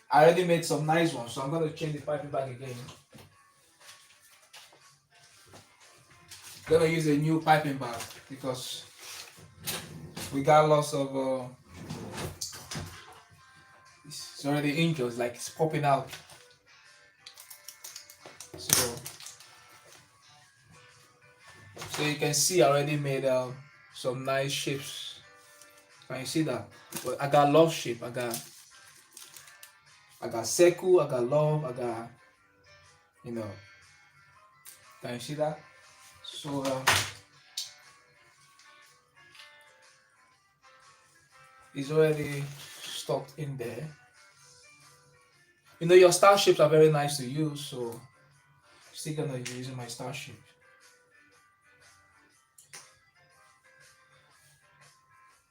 I already made some nice ones, so I'm gonna change the piping bag again. Gonna use a new piping bag because we got lots of it's already injured, like it's popping out. So you can see I already made some nice shapes. Can you see that? But I got love shape. I got circle. I got love. I got, you know. Can you see that? So it's already stuck in there. You know, your star shapes are very nice to use, so I'm still gonna be using my star shape.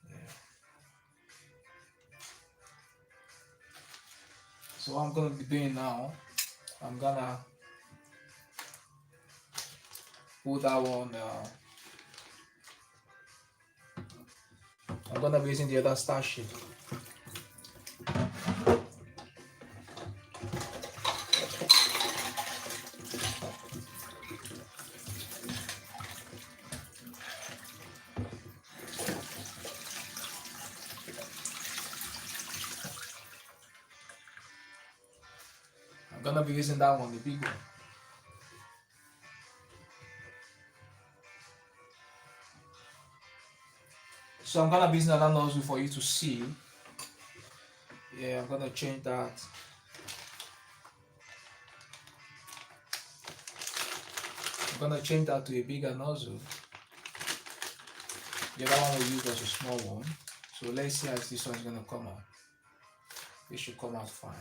Yeah. So what I'm gonna be doing now, I'm gonna put that one. I'm gonna be using the other star shape. gonna be using that one, the big one. So I'm gonna be using another nozzle for you to see. Yeah, I'm gonna change that. I'm gonna change that to a bigger nozzle. The other one we used was a small one. So let's see how this one's gonna come out. It should come out fine.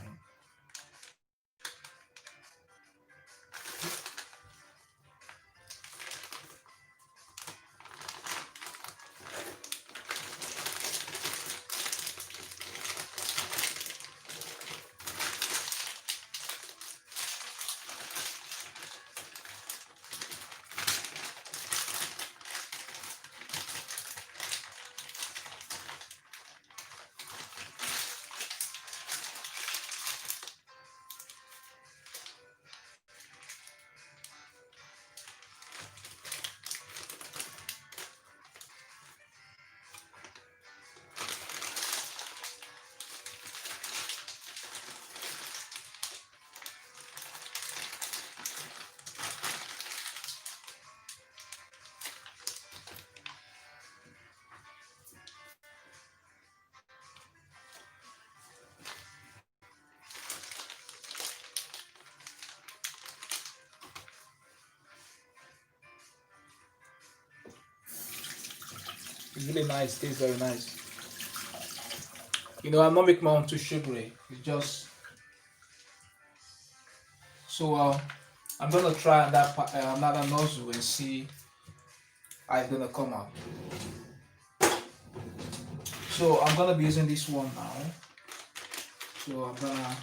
It's really nice, tastes very nice. You know, I'm not making my own too sugary. It's just so I'm gonna try that another nozzle and see how it's gonna come out. So I'm gonna be using this one now. So I'm gonna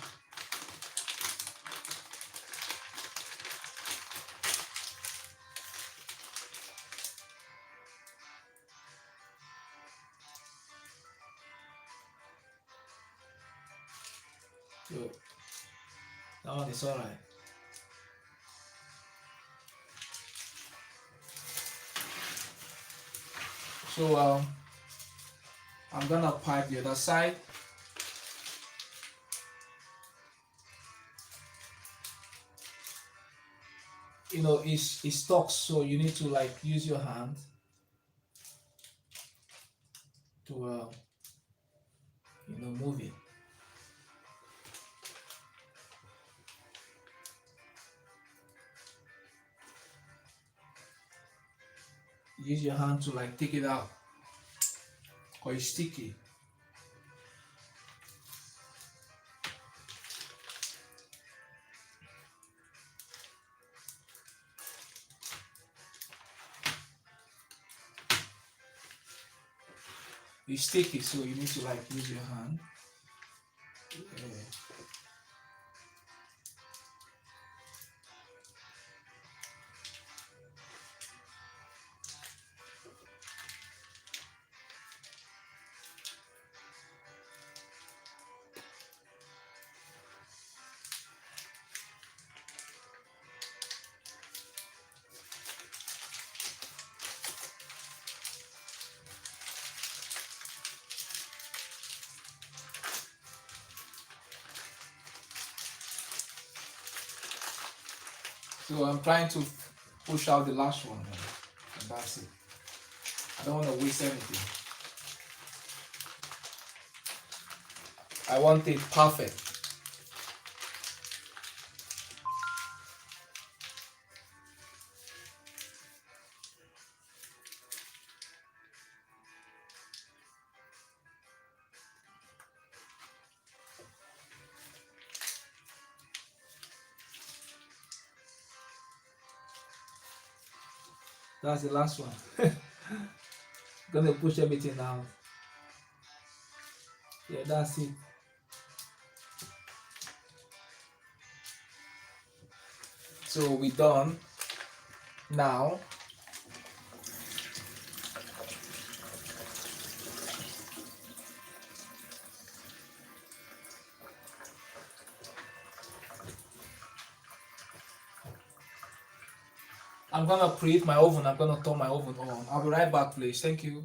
so that one is alright. So I'm gonna pipe the other side. You know, it's stuck, so you need to like use your hand to you know, move it. Use your hand to like take it out, or it's sticky. It's sticky, so you need to like use your hand. Yeah. So I'm trying to push out the last one, and that's it. I don't want to waste anything. I want it perfect. That's the last one. Gonna push everything out. Yeah, that's it. So we're done. Now I'm gonna preheat my oven. I'm gonna turn my oven on. I'll be right back, please. Thank you.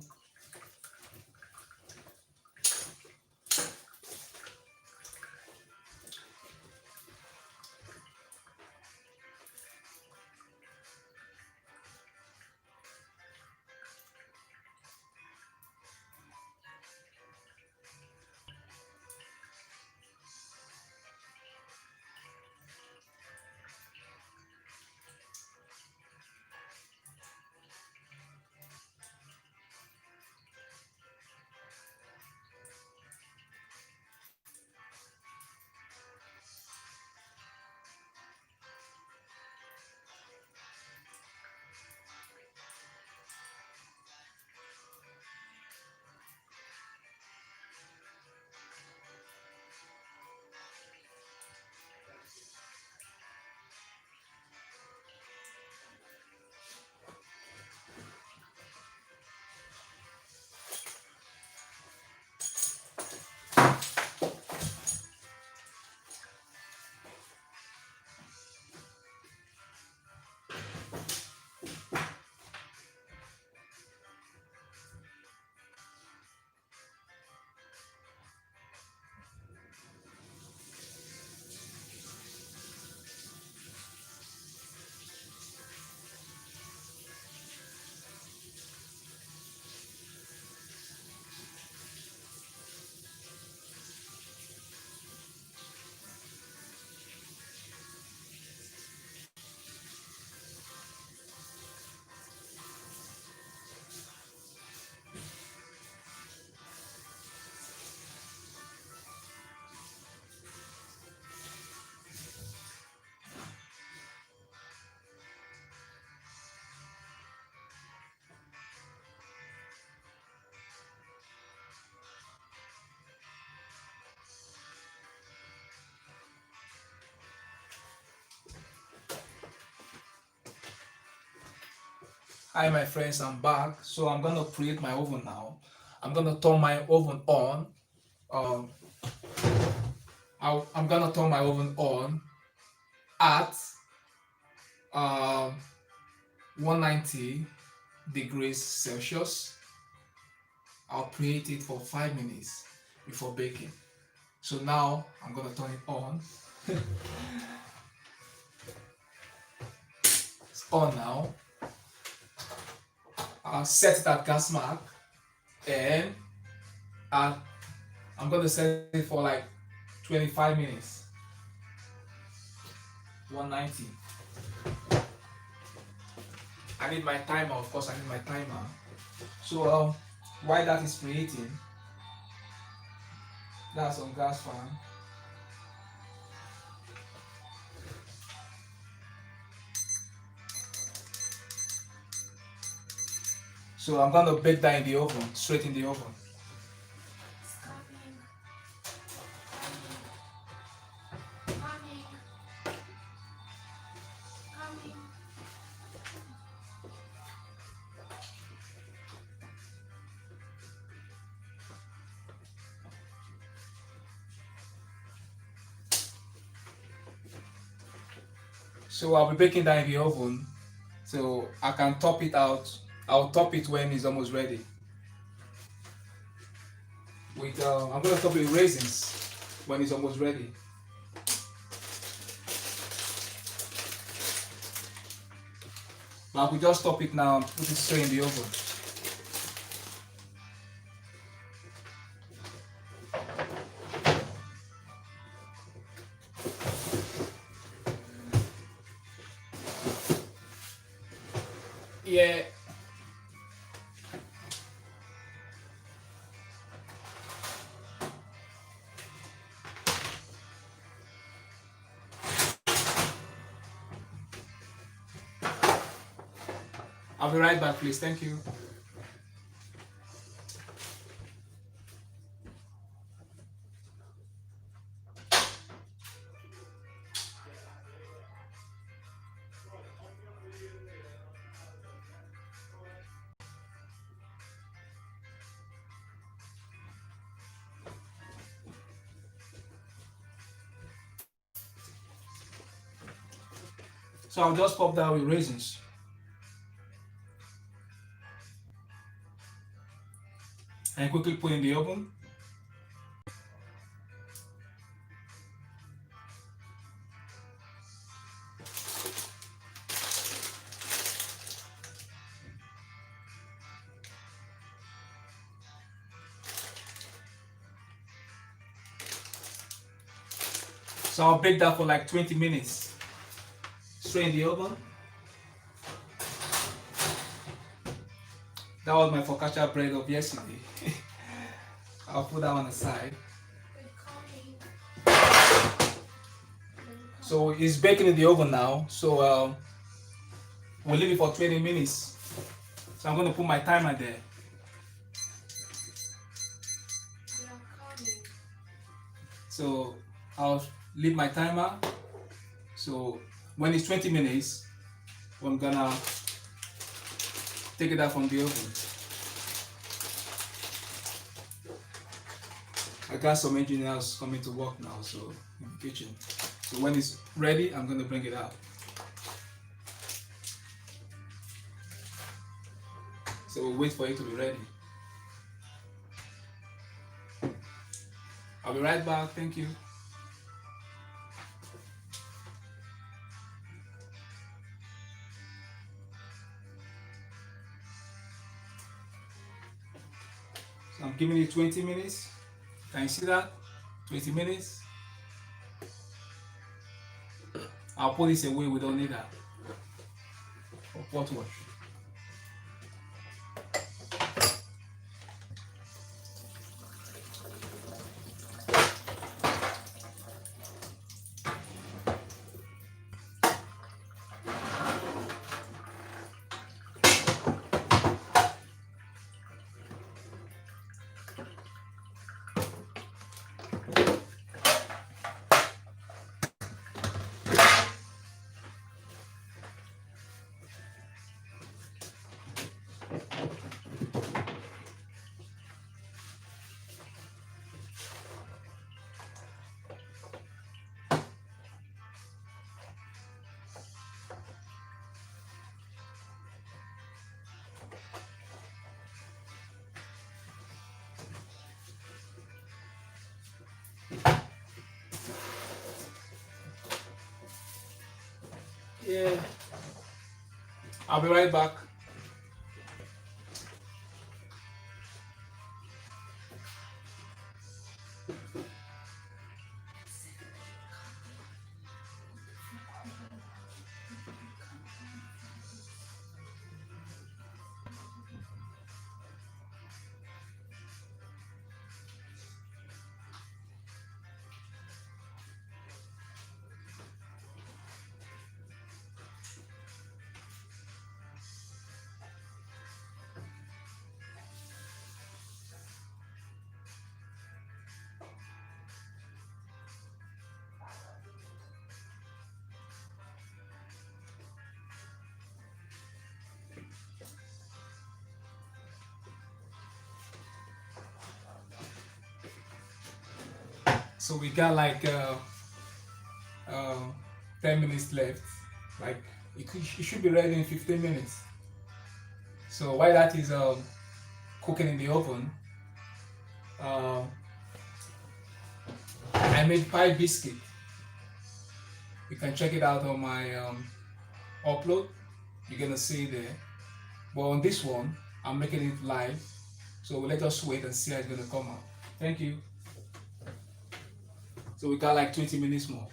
Hi my friends, I'm back. So I'm gonna create my oven now. I'm gonna turn my oven on. Um, I'm gonna turn my oven on at um, 190 degrees Celsius. I'll preheat it for 5 minutes before baking. So now I'm gonna turn it on. It's on now. I'll set it at gas mark and I'm gonna set it for like 25 minutes. 190. I need my timer, of course. I need my timer. So while that is preheating, that's on gas fan. So I'm gonna bake that in the oven, straight in the oven. So I'll be baking that in the oven. So I can top it out. I'll top it when it's almost ready. With I'm gonna top it with raisins when it's almost ready. But I could just top it now and put it straight in the oven. Yeah. I'll be right back, please. Thank you. So I'll just pop that with raisins. And quickly put in the oven. So I'll bake that for like 20 minutes. Straight in the oven. That was my focaccia bread of yesterday. I'll put that on the side. So it's baking in the oven now. So we'll leave it for 20 minutes. So I'm going to put my timer there. So I'll leave my timer. So when it's 20 minutes, I'm gonna take it out from the oven. I got some engineers coming to work now, so in the kitchen. So when it's ready, I'm gonna bring it out. So we'll wait for it to be ready. I'll be right back, thank you. So I'm giving it 20 minutes. Can you see that? 20 minutes. I'll put this away, we don't need that. For pot wash. Yeah. I'll be right back. So we got like uh, 10 minutes left. Like it should be ready in 15 minutes. So while that is cooking in the oven, um, I made pie biscuit. You can check it out on my upload. You're gonna see it there. But on this one, I'm making it live. So let us wait and see how it's gonna come out. Thank you. So we got like 20 minutes more.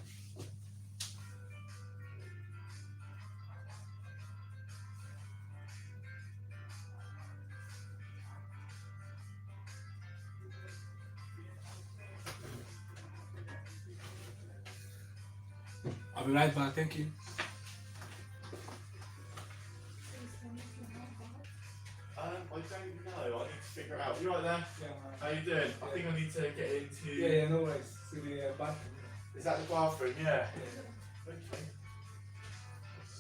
I'll be right back. Thank you. I don't know. I need to figure it out. You right there? Yeah, man. How you doing? I think I need to get into. Yeah, no worries. See the bathroom. Is that the bathroom? Yeah. Yeah. Okay.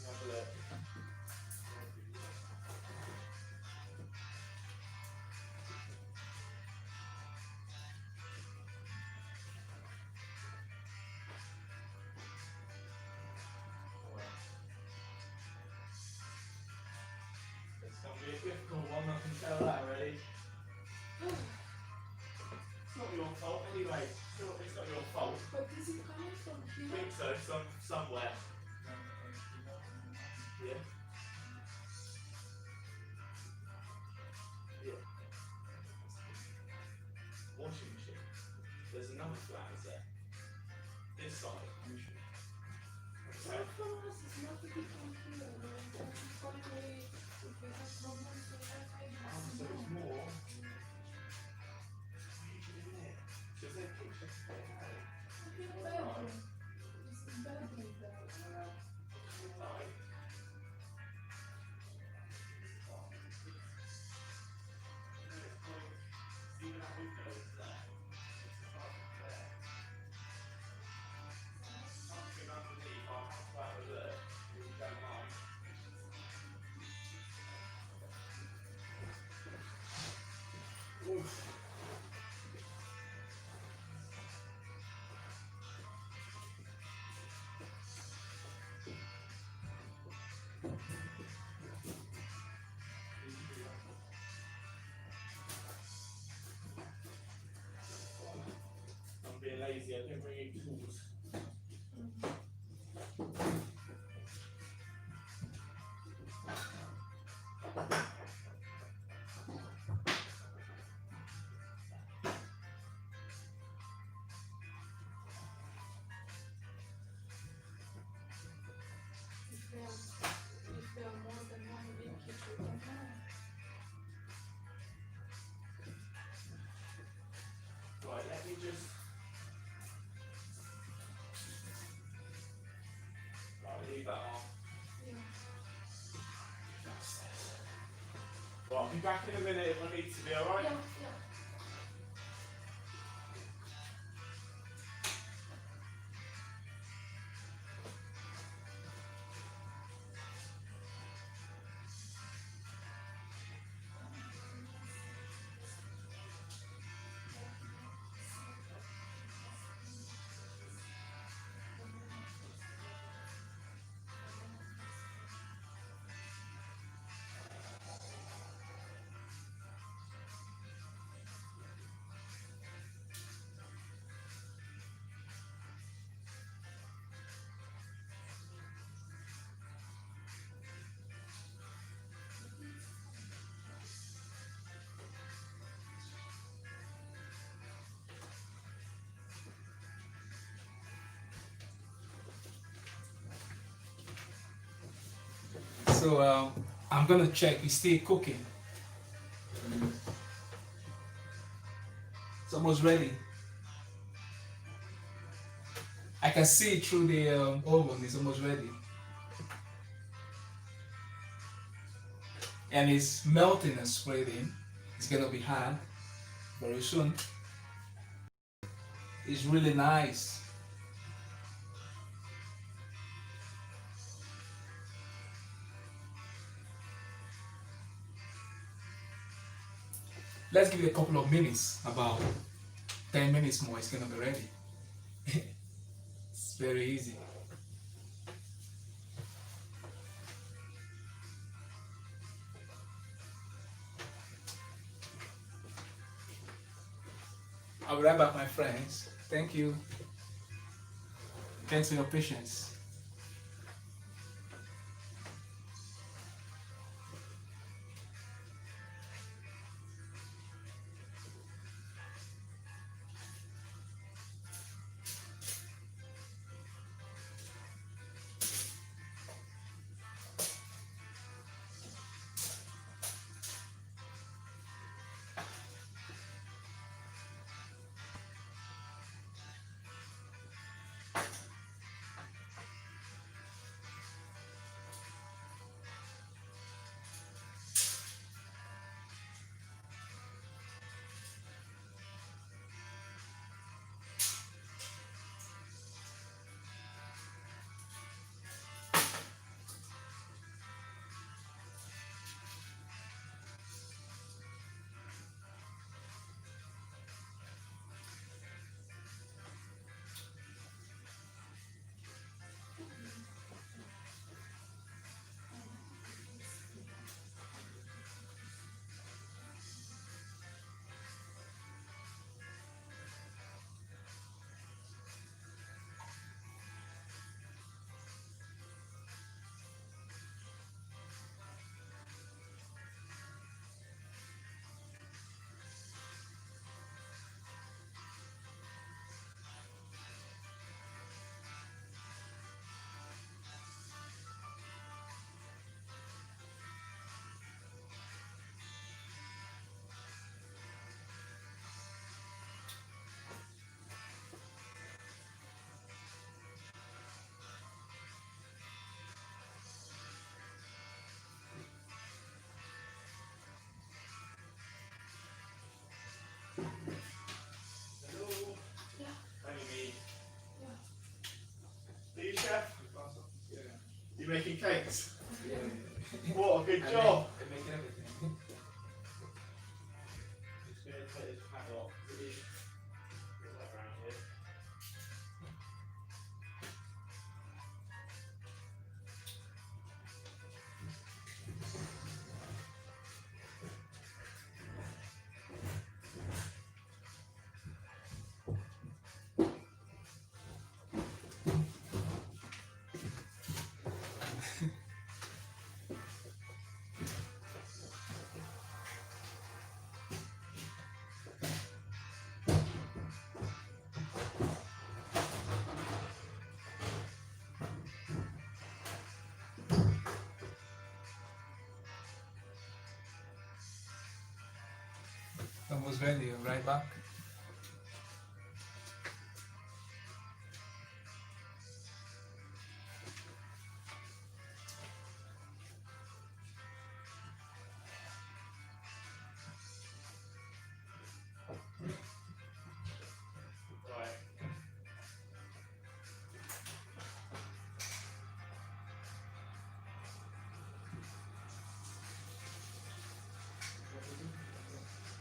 Have a look. It's gonna be a difficult one. I can tell that already. It's not your fault anyway. It's not your fault. But is it coming from I here? think so. Somewhere. Yeah. Yeah. Washing machine. There's another flat, is there? This side. So for us, it's not to be from here. It's probably if we have problems with Wi-Fi, So it's more. So is there a picture to put it out? it's bedroom. It's a bedroom there. Like, even that window is there. It's up there. Something underneath our flat reserve, if you don't mind. Oof. I'm being lazy, I didn't bring any tools. If there are more than one big kitchen, we can have. Right, let me just. Right, leave that on. Yeah. Right, I'll be back in a minute if I need to be, alright? Yeah, yeah. So I'm gonna check. It's still cooking. It's almost ready. I can see it through the oven. It's almost ready, and it's melting and spreading. It's gonna be hot very soon. It's really nice. Let's give it a couple of minutes, about 10 minutes more. It's gonna be ready. It's very easy. I'll be right back, my friends. Thank you. Thanks for your patience. Hello. Yeah. Only me. Yeah. Are you chef? Yeah. You making cakes? Yeah. What a good job. I make everything. Just going to take this hat off. It is right around here. Almost ready. Right back. Right.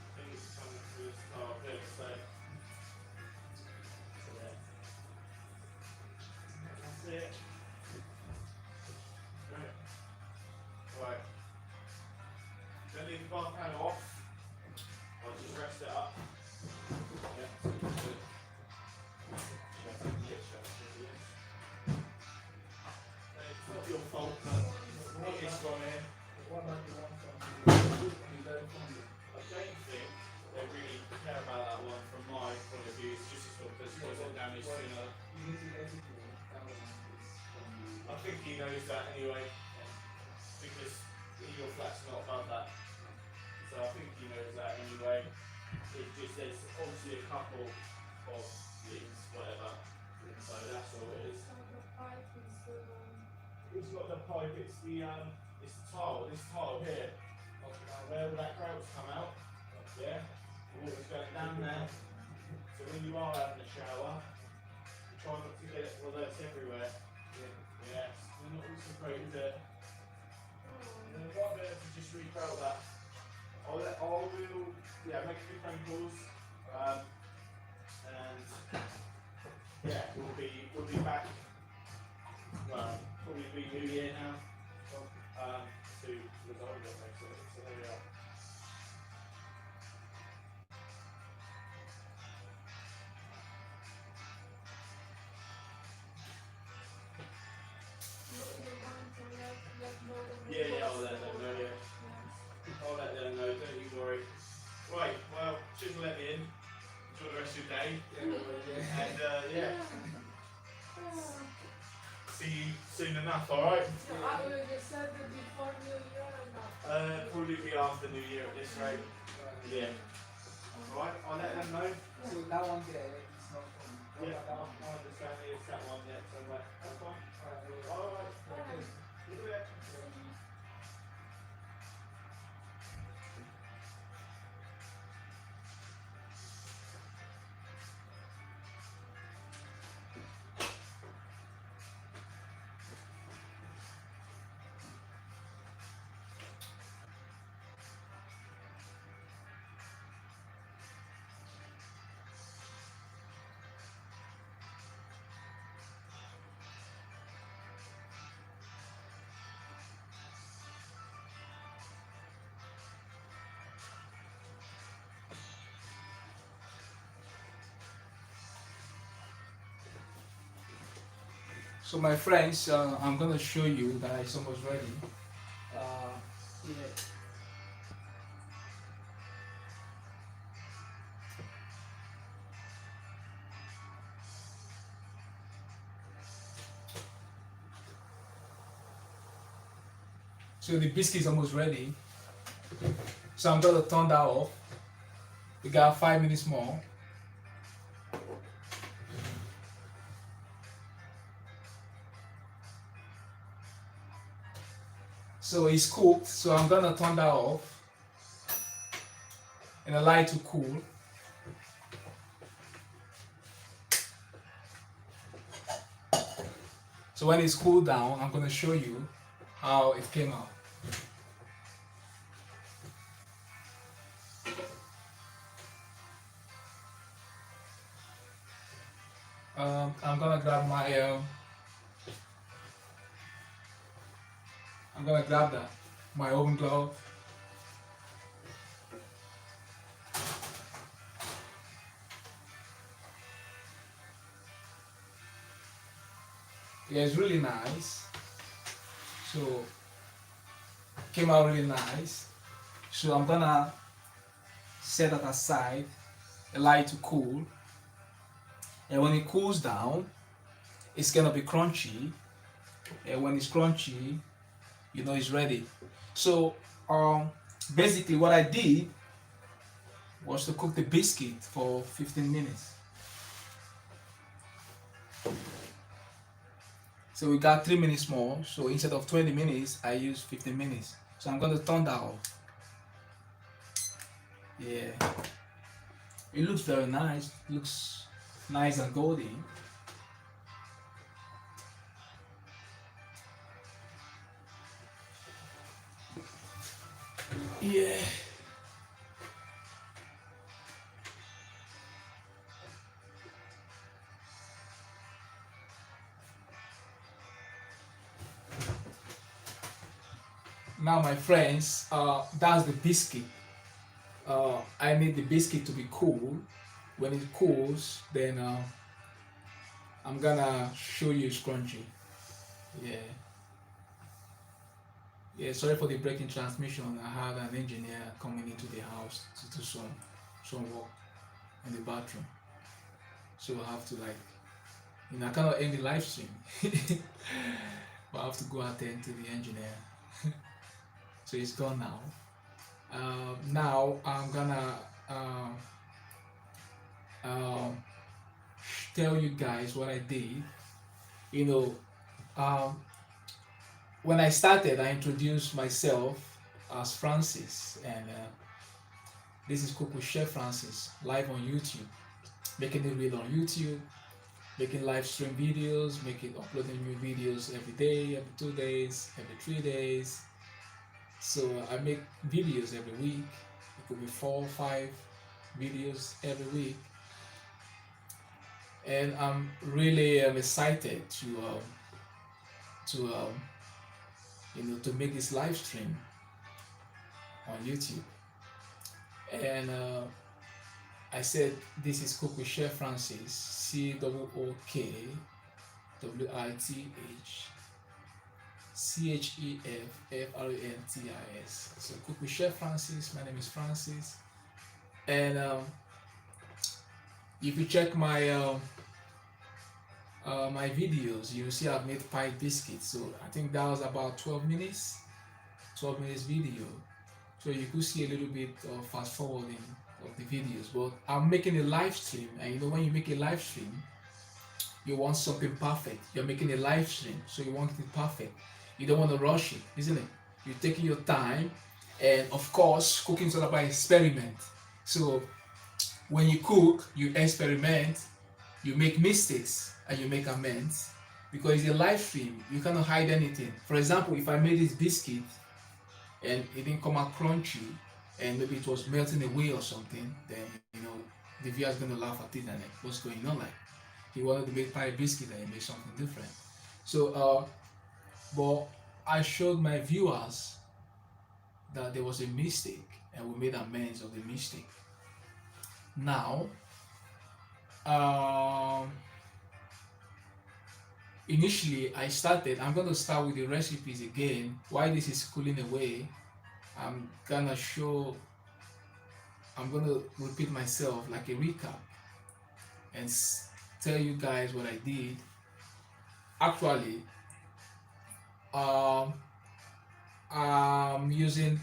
I think it's coming through the start there, so yeah. That's it. Right. Right. Don't leave the bar pan off. I'll just rest it up. Yeah, good. It's not your fault, but it is from here. What about the one from the very funny? I don't think they really care about that one from my point of view. It's just a sort of physical damage to another. You need to let it go. That one is from the. I think he knows that anyway. I think he your flat's not above that. So I think he knows that anyway. It's just there's obviously a couple of things, whatever. So that's all it is. So the pipe is It's not the pipe, it's the tile, this tile here. Where all that grout's come out. Yeah. The water's going down there. So when you are having a shower, you try not to get it, well that's everywhere. Yeah. We're not also great with it. And then right there to just regrout that. I will make a few phone calls. And yeah, we'll be back. Well, probably be New Year now. To resolve it basically. So there we are. Yeah, I'll let them know, yeah. I'll let them know, don't you worry. Right, well, cheers for letting me in. Enjoy the rest of your day. And yeah, see you soon enough, alright? So I will just said it before New Year or not? Probably be after New Year at this rate. Yeah. Alright, I'll let them know. So that one there is not from. Yeah, I understand it's that one, yeah, so that's fine. Alright, okay. Look at it. So my friends, I'm gonna show you that it's almost ready. Yeah. So the biscuit is almost ready. So I'm gonna turn that off. We got 5 minutes more. So it's cooked, so I'm gonna turn that off and allow it to cool. So when it's cooled down, I'm gonna show you how it came out. I'm gonna grab my oven glove. Yeah, it's really nice. So came out really nice. So I'm gonna set that aside, allow it to cool. And when it cools down, it's gonna be crunchy. And when it's crunchy, you know it's ready. So basically what I did was to cook the biscuit for 15 minutes. So we got 3 minutes more. So instead of 20 minutes, I used 15 minutes. So I'm gonna turn that off. Yeah. It looks very nice. It looks nice and golden. Yeah. Now my friends, that's the biscuit. I need the biscuit to be cool. When it cools, then I'm gonna show you scrunchy. Yeah. Yeah, sorry for the breaking transmission. I had an engineer coming into the house to do some work in the bathroom. So I have to I cannot end the live stream. But I have to go attend to the engineer. so it's gone now. Now I'm gonna um, tell you guys what I did. You know, um, when I started, I introduced myself as Francis, and this is Cook with Chef Francis, live on YouTube, making it real on YouTube, making live stream videos, making uploading new videos every day, every 2 days, every 3 days. So I make videos every week. It could be 4 or 5 videos every week, and I'm really excited to to make this live stream on YouTube. And I said this is Cook with Chef Francis, COOKWITHCHEFFRANTIS. So Cook with Chef Francis. My name is Francis, and if you check my my videos, you'll see I've made pie biscuits. So I think that was about 12 minutes video. So you could see a little bit of fast forwarding of the videos, but I'm making a live stream, and when you make a live stream, you want something perfect. You're making a live stream, so you want it perfect. You don't want to rush it, isn't it? You're taking your time, and of course, cooking is all about experiment. So when you cook, you experiment, you make mistakes, and you make amends, because it's a live stream. You cannot hide anything. For example, if I made this biscuit and it didn't come out crunchy, and maybe it was melting away or something, then the viewer's gonna laugh at it and like, what's going on? Like, he wanted to make pie biscuit and he made something different. So but I showed my viewers that there was a mistake, and we made amends of the mistake. Now initially I'm going to start with the recipes again. While this is cooling away, I'm going to repeat myself like a recap and tell you guys what I did. Actually, I'm using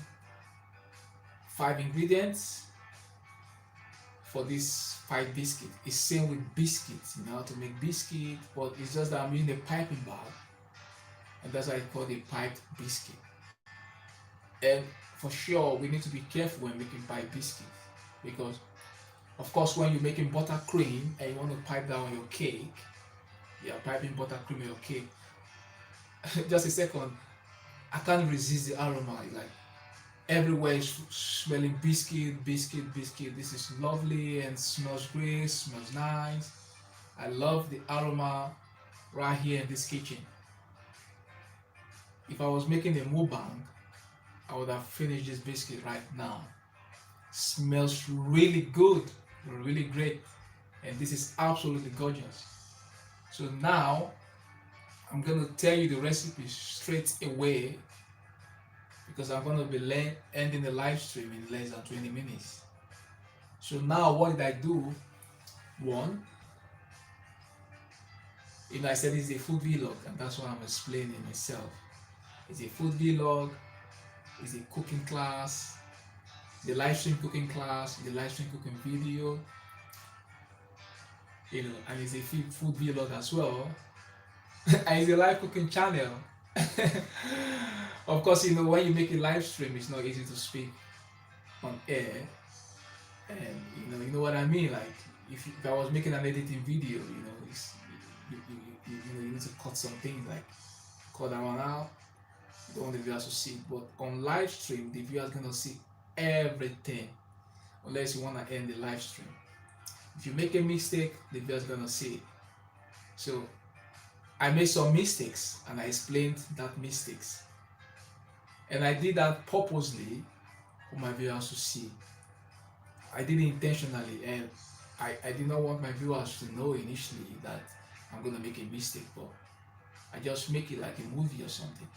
5 ingredients for this pie biscuit. It's same with biscuits, how to make biscuit, but it's just that I'm using a piping bag, and that's why I call it piped biscuit. And for sure, we need to be careful when making pie biscuit, because of course when you're making buttercream and you want to pipe that on your cake, you're piping buttercream on your cake. Just a second, I can't resist the aroma. Like, everywhere is smelling biscuit. This is lovely and smells great, smells nice. I love the aroma right here in this kitchen. If I was making a mukbang, I would have finished this biscuit right now. Smells really good, really great, and this is absolutely gorgeous. So now I'm going to tell you the recipe straight away, because I'm going to be ending the live stream in less than 20 minutes. So now what did I do? One, I said it's a food vlog, and that's what I'm explaining myself. It's a food vlog, it's a cooking class, the live stream cooking class, the live stream cooking video, and it's a food vlog as well. And it's a live cooking channel. Of course, when you make a live stream, it's not easy to speak on air, and you know what I mean. Like, if I was making an editing video, it's, you need to cut some things, like cut that one out. You don't want the viewers to see it, but on live stream, the viewers gonna see everything, unless you want to end the live stream. If you make a mistake, the viewers gonna see it. So I made some mistakes, and I explained that mistakes, and I did that purposely for my viewers to see. I did it intentionally, and I did not want my viewers to know initially that I'm gonna make a mistake, but I just make it like a movie or something.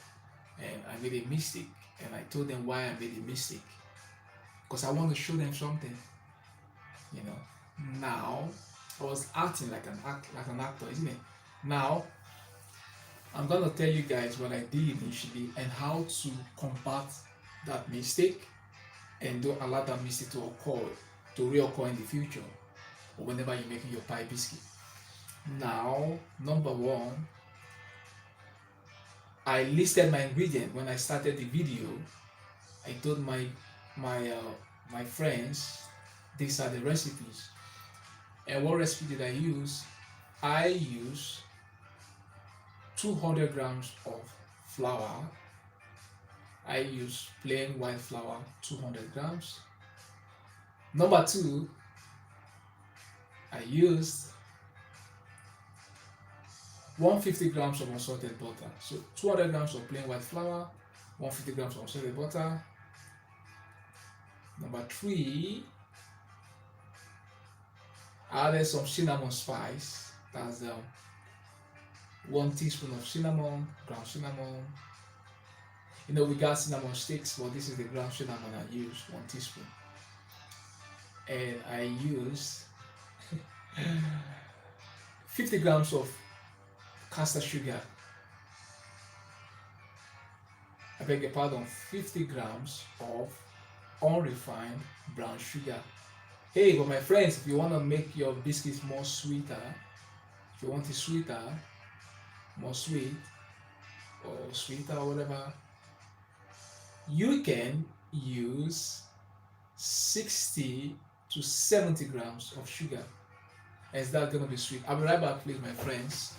And I made a mistake, and I told them why I made a mistake, because I want to show them something. Now I was acting like an actor, isn't it? Now I'm gonna tell you guys what I did initially and how to combat that mistake and don't allow that mistake to reoccur in the future or whenever you're making your pie biscuit. Now, number one, I listed my ingredient when I started the video. I told my friends these are the recipes. And what recipe did I use? I use 200 grams of flour. I use plain white flour, 200 grams. Number two, I used 150 grams of unsalted butter. So 200 grams of plain white flour, 150 grams of unsalted butter. Number three, I added some cinnamon spice. That's 1 teaspoon of cinnamon, ground cinnamon. You know, we got cinnamon sticks, but this is the ground cinnamon I use, 1 teaspoon. And I use 50 grams of caster sugar. I beg your pardon, 50 grams of unrefined brown sugar. Hey, but my friends, if you want to make your biscuits more sweeter, if you want it sweeter, more sweet, or sweeter or whatever, you can use 60 to 70 grams of sugar. Is that going to be sweet? I'll be right back, please, my friends.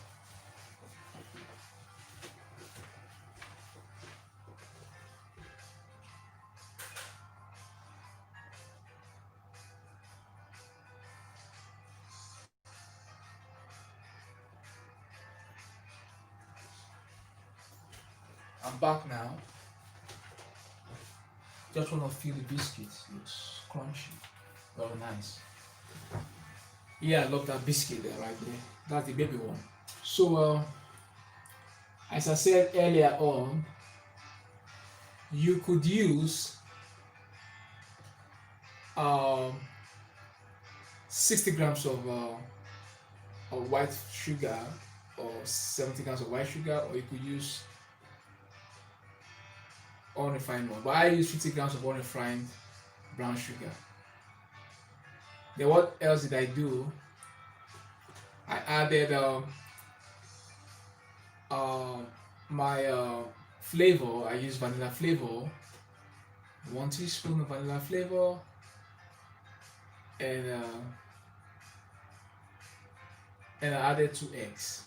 I'm back now. Just want to feel the biscuits. It's crunchy. Very nice. Yeah, I love that biscuit there, right there. That's the baby one. So, as I said earlier on, you could use 60 grams of white sugar or 70 grams of white sugar, or you could use unrefined one. But I use 50 grams of unrefined brown sugar. Then what else did I do? I added my flavor. I use vanilla flavor, 1 teaspoon of vanilla flavor, and I added 2 eggs.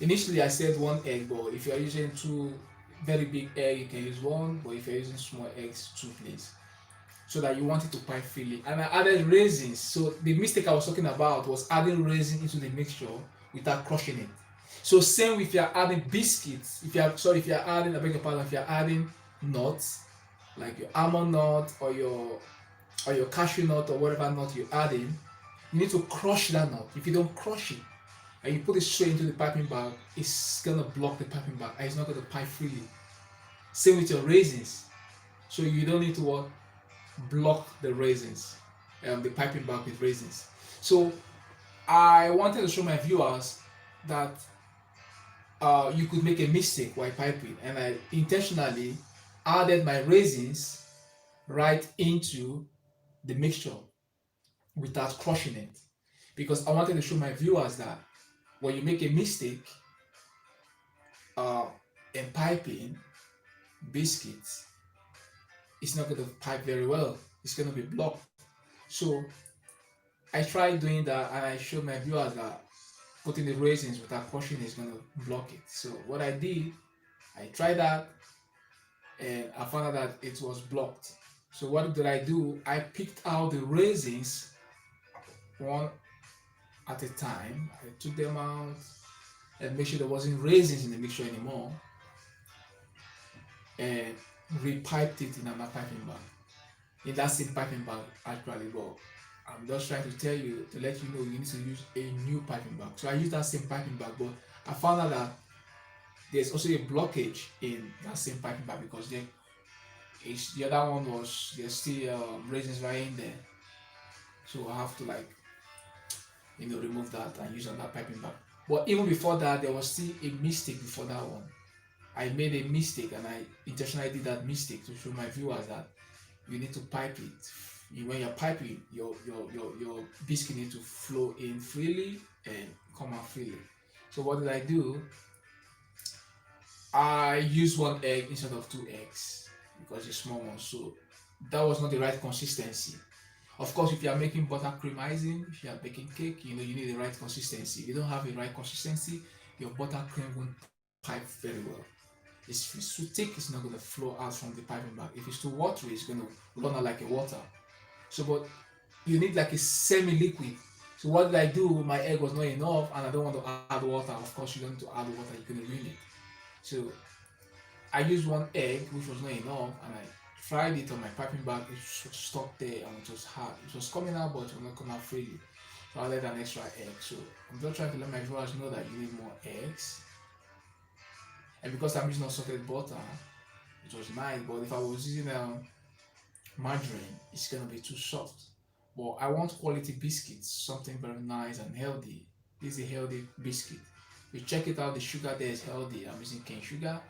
Initially I said 1 egg, but if you are using 2 very big egg, you can use 1, but if you're using small eggs, 2 please, so that you want it to pipe freely. And I added raisins. So the mistake I was talking about was adding raisins into the mixture without crushing it. So same if you're adding biscuits, if you're adding, I beg your pardon, if you're adding nuts, like your almond nut or your cashew nut or whatever nut you're adding, you need to crush that nut. If you don't crush it and you put it straight into the piping bag, it's gonna block the piping bag and it's not gonna pipe freely. Same with your raisins. So you don't need to block the raisins, the piping bag with raisins. So I wanted to show my viewers that you could make a mistake while piping, and I intentionally added my raisins right into the mixture without crushing it, because I wanted to show my viewers that when you make a mistake in piping biscuits, it's not going to pipe very well. It's going to be blocked. So I tried doing that, and I showed my viewers that putting the raisins without crushing is going to block it. So what I did, I tried that, and I found out that it was blocked. So what did I do? I picked out the raisins one at a time. I took them out and made sure there wasn't raisins in the mixture anymore, and repiped it in my piping bag. In that same piping bag, actually, but I'm just trying to tell you, to let you know, you need to use a new piping bag. So I used that same piping bag, but I found out that there's also a blockage in that same piping bag, because the other one there's still raisins right in there. So I have to remove that and use another piping bag. But even before that, there was still a mistake before that one. I made a mistake, and I intentionally did that mistake to show my viewers that you need to pipe it. When you're piping, your biscuit need to flow in freely and come out freely. So what did I do? I used 1 egg instead of 2 eggs because it's small one. So that was not the right consistency. Of course, if you are making buttercream icing, if you are baking cake, you need the right consistency. If you don't have the right consistency, your buttercream won't pipe very well. If it's too thick, it's not going to flow out from the piping bag. If it's too watery, it's going to run out like a water. So, but you need like a semi-liquid. So what did I do? My egg was not enough, and I don't want to add water. Of course, you don't need to add water. You're going to ruin it. So I used 1 egg, which was not enough, and I tried it on my piping bag. It was stuck there, and it was hard. It was coming out, but it was not coming out freely. So I added an extra egg. So I'm just trying to let my viewers know that you need more eggs. And because I'm using unsalted butter, it was nice. But if I was using margarine, it's gonna be too soft. But I want quality biscuits, something very nice and healthy. This is a healthy biscuit. You check it out, the sugar there is healthy. I'm using cane sugar.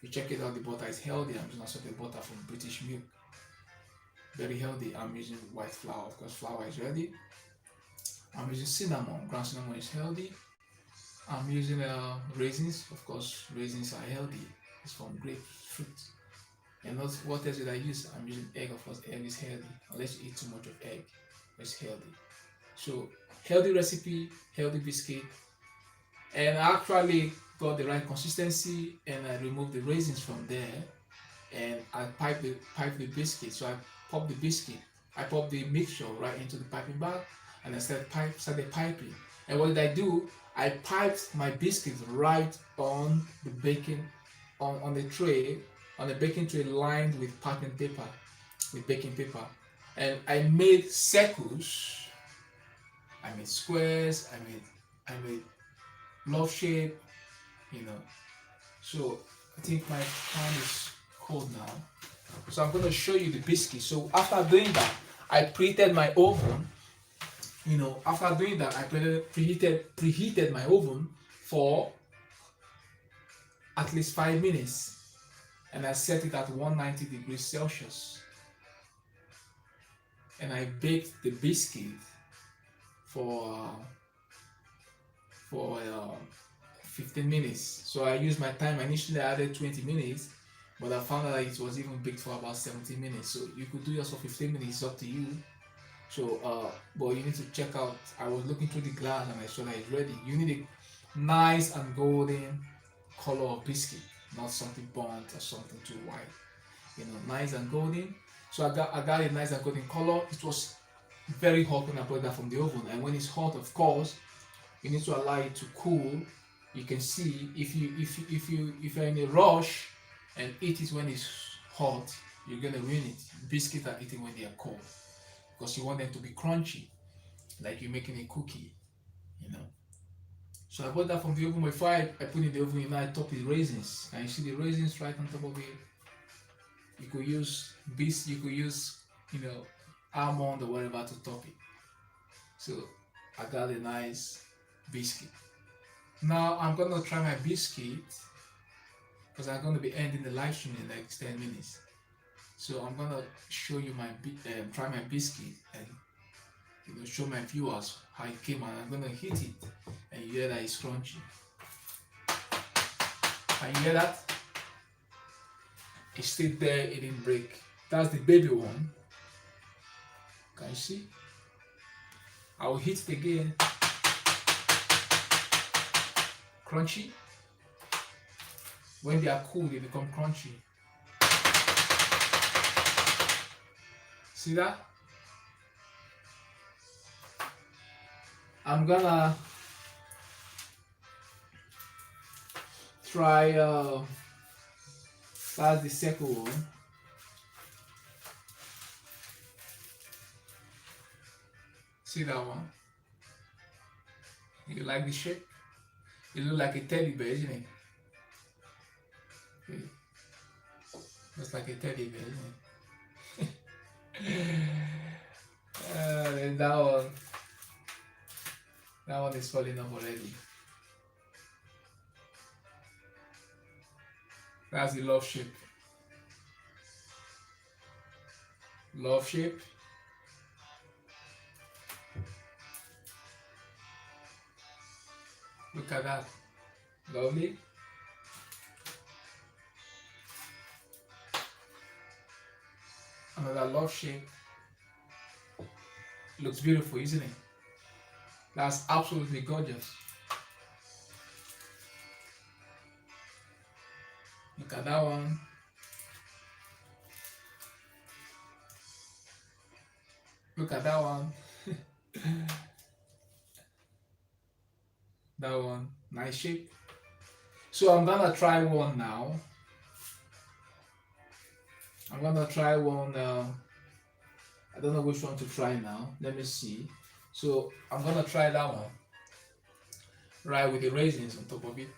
You check it out, the butter is healthy. I'm using unsalted butter from British Milk. Very healthy. I'm using white flour, of course, flour is ready. I'm using cinnamon. Ground cinnamon is healthy. I'm using raisins. Of course, raisins are healthy. It's from grapefruit. And what else did I use? I'm using egg. Of course, egg is healthy. Unless you eat too much of egg, it's healthy. So, healthy recipe, healthy biscuit. And I actually got the right consistency, and I removed the raisins from there, and I pipe the biscuit. So I pop the biscuit. I pop the mixture right into the piping bag, and I started piping. And what did I do? I piped my biscuits right on the baking, on the tray, on the baking tray lined with piping paper, with baking paper. And I made circles, I made squares, I made love shape, So I think my pan is cold now. So I'm gonna show you the biscuit. So after doing that, I preheated my oven. After doing that, I preheated my oven for at least 5 minutes, and I set it at 190 degrees Celsius. And I baked the biscuit for 15 minutes. So I used my time. Initially, I added 20 minutes, but I found out that it was even baked for about 17 minutes. So you could do yours for 15 minutes. It's up to you. So, but you need to check out. I was looking through the glass and I saw that it's ready. You need a nice and golden color of biscuit, not something burnt or something too white. Nice and golden. So I got a nice and golden color. It was very hot when I brought that from the oven, and when it's hot, of course, you need to allow it to cool. You can see if you're in a rush and eat it when it's hot, you're gonna ruin it. Biscuits are eaten when they are cold, because you want them to be crunchy, like you're making a cookie, So I bought that from the oven. Before I put in the oven, I top the raisins. And you see the raisins right on top of it. You could use almond or whatever to top it. So I got a nice biscuit. Now I'm gonna try my biscuit, because I'm gonna be ending the live stream in the next 10 minutes. So I'm gonna show you try my biscuit and show my viewers how it came out. I'm gonna hit it and you hear that it's crunchy. Can you hear that? It stayed there, it didn't break. That's the baby one. Can you see? I will hit it again. Crunchy. When they are cool, they become crunchy. See that? I'm gonna try that's the second one. See that one? You like the shape? It looks like a teddy bear, isn't it? Okay. Looks like a teddy bear, isn't it? Then that one is falling off already. That's the love shape. Love shape. Look at that. Lovely. Another love shape. Looks beautiful, isn't it? That's absolutely gorgeous. Look at that one. Look at that one. That one. Nice shape. So I'm gonna try one now. I'm gonna try one. I don't know which one to try now. Let me see. So I'm gonna try that one. Right, with the raisins on top of it.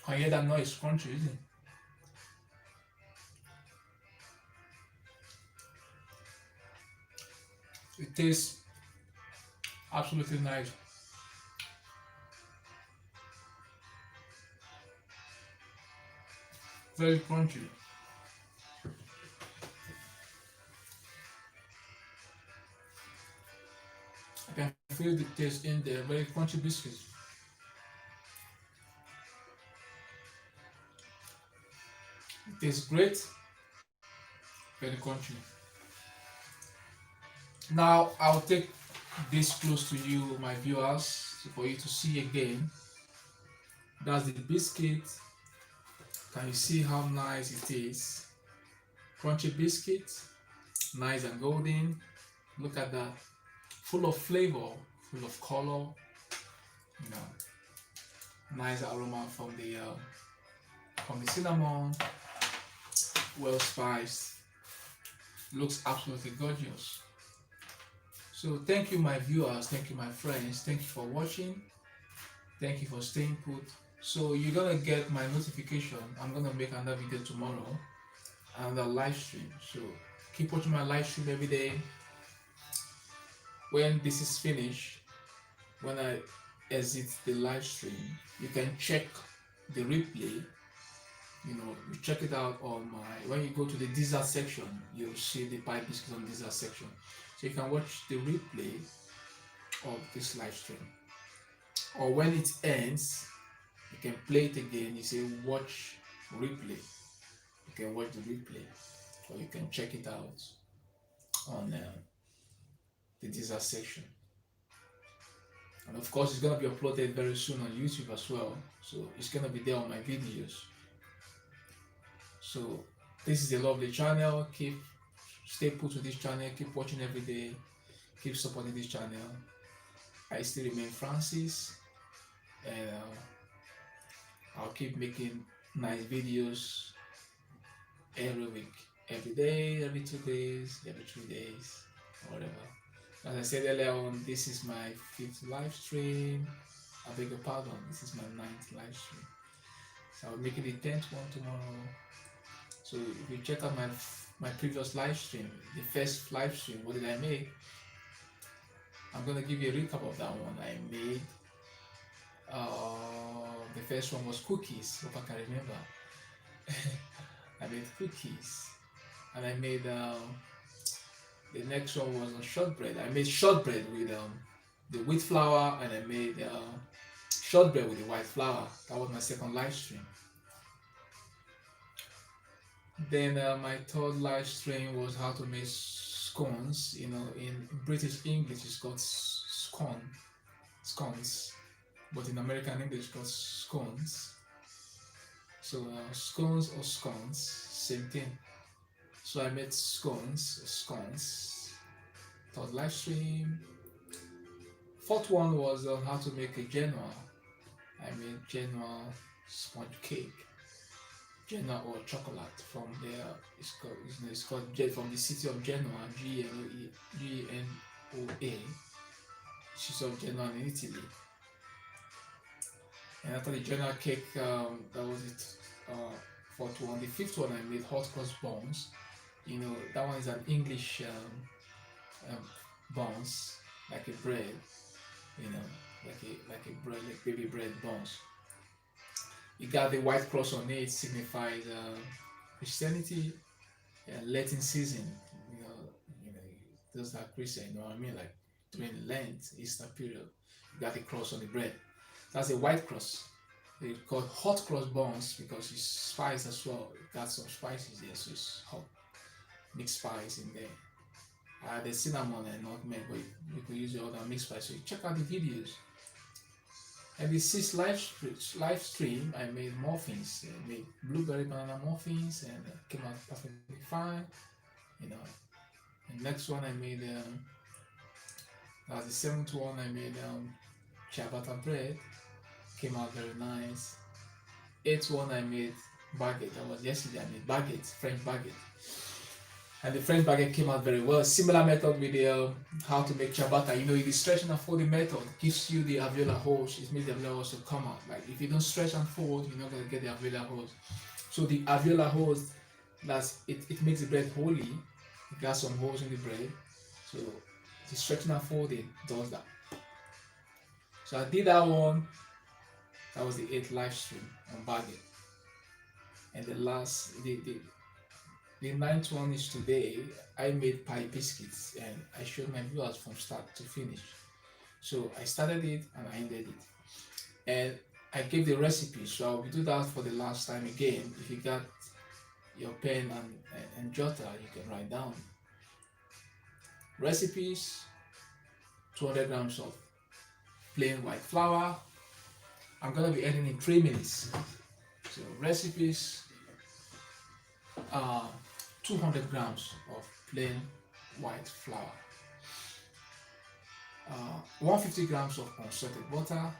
Can you hear that noise? Crunchy, isn't it? It tastes absolutely nice. Very crunchy. I can feel the taste in there. Very crunchy biscuits. It tastes great. Very crunchy. Now I'll take this close to you, my viewers, for you to see again. That's the biscuit. Can you see how nice it is? Crunchy biscuit, nice and golden. Look at that. Full of flavor, full of color. You know, nice aroma from the cinnamon. Well spiced. Looks absolutely gorgeous. So thank you, my viewers. Thank you, my friends. Thank you for watching. Thank you for staying put. So you're gonna get my notification. I'm gonna make another video tomorrow, another live stream. So keep watching my live stream every day. When this is finished, when I exit the live stream, you can check the replay. You know, you check it out on when you go to the dessert section, you'll see the pie biscuits on dessert section. So you can watch the replay of this live stream. Or when it ends, you can play it again. You say watch replay. You can watch the replay, or you can check it out on the dessert section. And of course, it's gonna be uploaded very soon on YouTube as well. So it's gonna be there on my videos. So this is a lovely channel. Stay put to this channel. Keep watching every day. Keep supporting this channel. I still remain Francis, and I'll keep making nice videos every week, every day, every 2 days, every 3 days, or whatever. As I said earlier on, this is my 5th live stream. I beg your pardon, this is my 9th live stream. So I'll make it the 10th one tomorrow. So if you check out my previous live stream, the first live stream, what did I make? I'm gonna give you a recap of that one. I made the first one was cookies. Hope I can remember. I made cookies, and I made the next one was on shortbread. I made shortbread with the wheat flour, and I made shortbread with the white flour. That was my second live stream. Then my third live stream was how to make scones. You know, in British English it's called scones, but in American English it's called scones. So scones or scones, same thing. So I made scones. Third live stream. Fourth one was on how to make a Genoa. I made Genoa sponge cake. Genoa or chocolate from there. It's called from the city of Genoa, Genoa, city of Genoa in Italy. And after the Genoa cake, that was it. Fourth one. The fifth one I made hot cross buns. You know, that one is an English buns, like a bread. You know, like a bread, like baby bread buns. It got the white cross on it, signifies Christianity and Lenten season. You know, you know, those that Christian, you know what I mean? Like during Lent, Easter period, you got the cross on the bread. That's a white cross. They call hot cross buns because it's spiced as well. It got some spices there, so it's hot, mixed spice in there. The cinnamon and nutmeg, but you could use your other mixed spice. So you check out the videos. And the sixth live stream, I made muffins. I made blueberry banana muffins, and it came out perfectly fine. You know. And next one I made, that was the seventh one. I made ciabatta bread. Came out very nice. Eighth one I made baguette. That was yesterday. I made baguette, French baguette. And the French baguette came out very well. Similar method with the how to make ciabatta. You know, the stretch and folding method gives you the alveolar holes. It makes the alveolar holes to come out. Like if you don't stretch and fold, you're not gonna get the alveolar holes. So the alveolar holes, it makes the bread holy. It got some holes in the bread. So the stretching and folding does that. So I did that one. That was the 8th live stream on baguette. And the last, the 9th one is today. I made pie biscuits and I showed my viewers from start to finish. So I started it and I ended it. And I gave the recipe, so I will do that for the last time again. If you got your pen and jotter, you can write down. Recipes: 200 grams of plain white flour. I'm gonna be ending in 3 minutes. So recipes: 200 grams of plain white flour, 150 grams of unsalted butter,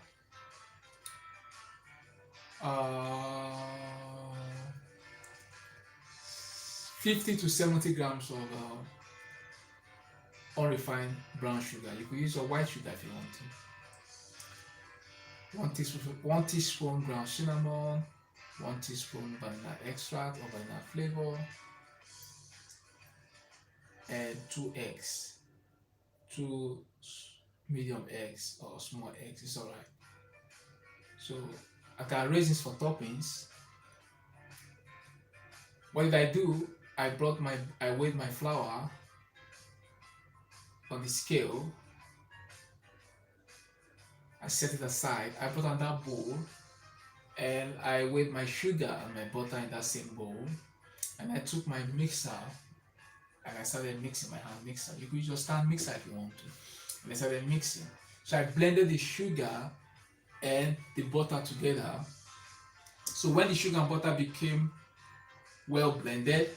50 to 70 grams of unrefined brown sugar. You could use a white sugar if you want to. 1 teaspoon ground cinnamon, 1 teaspoon vanilla extract or vanilla flavor, and 2 eggs, 2 medium eggs or small eggs, it's alright. So I got raisins for toppings. What did I do? I weighed my flour on the scale. I set it aside. I put on that bowl, and I weighed my sugar and my butter in that same bowl. And I took my mixer and I started mixing, my hand mixer. You could use your stand mixer if you want to. And I started mixing. So I blended the sugar and the butter together. So when the sugar and butter became well blended,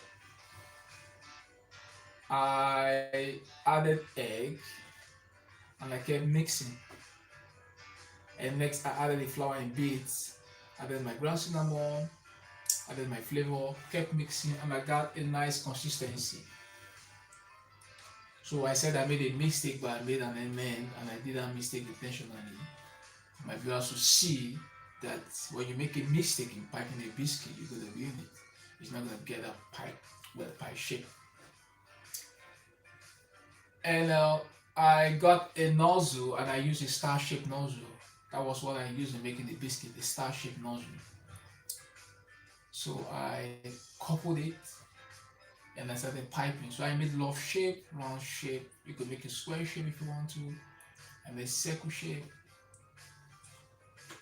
I added egg and I kept mixing. And next I added the flour in bits, added my ground cinnamon, added my flavor, kept mixing, and I got a nice consistency. So I said I made a mistake, but I made an amend, and I did that mistake intentionally. My viewers will see that when you make a mistake in piping a biscuit, you're going to ruin it. It's not going to get a pie shape. And I got a nozzle, and I used a star-shaped nozzle. That was what I used in making the biscuit, the star-shaped nozzle. So I coupled it and I started piping. So I made love shape, round shape. You could make a square shape if you want to. I made circle shape.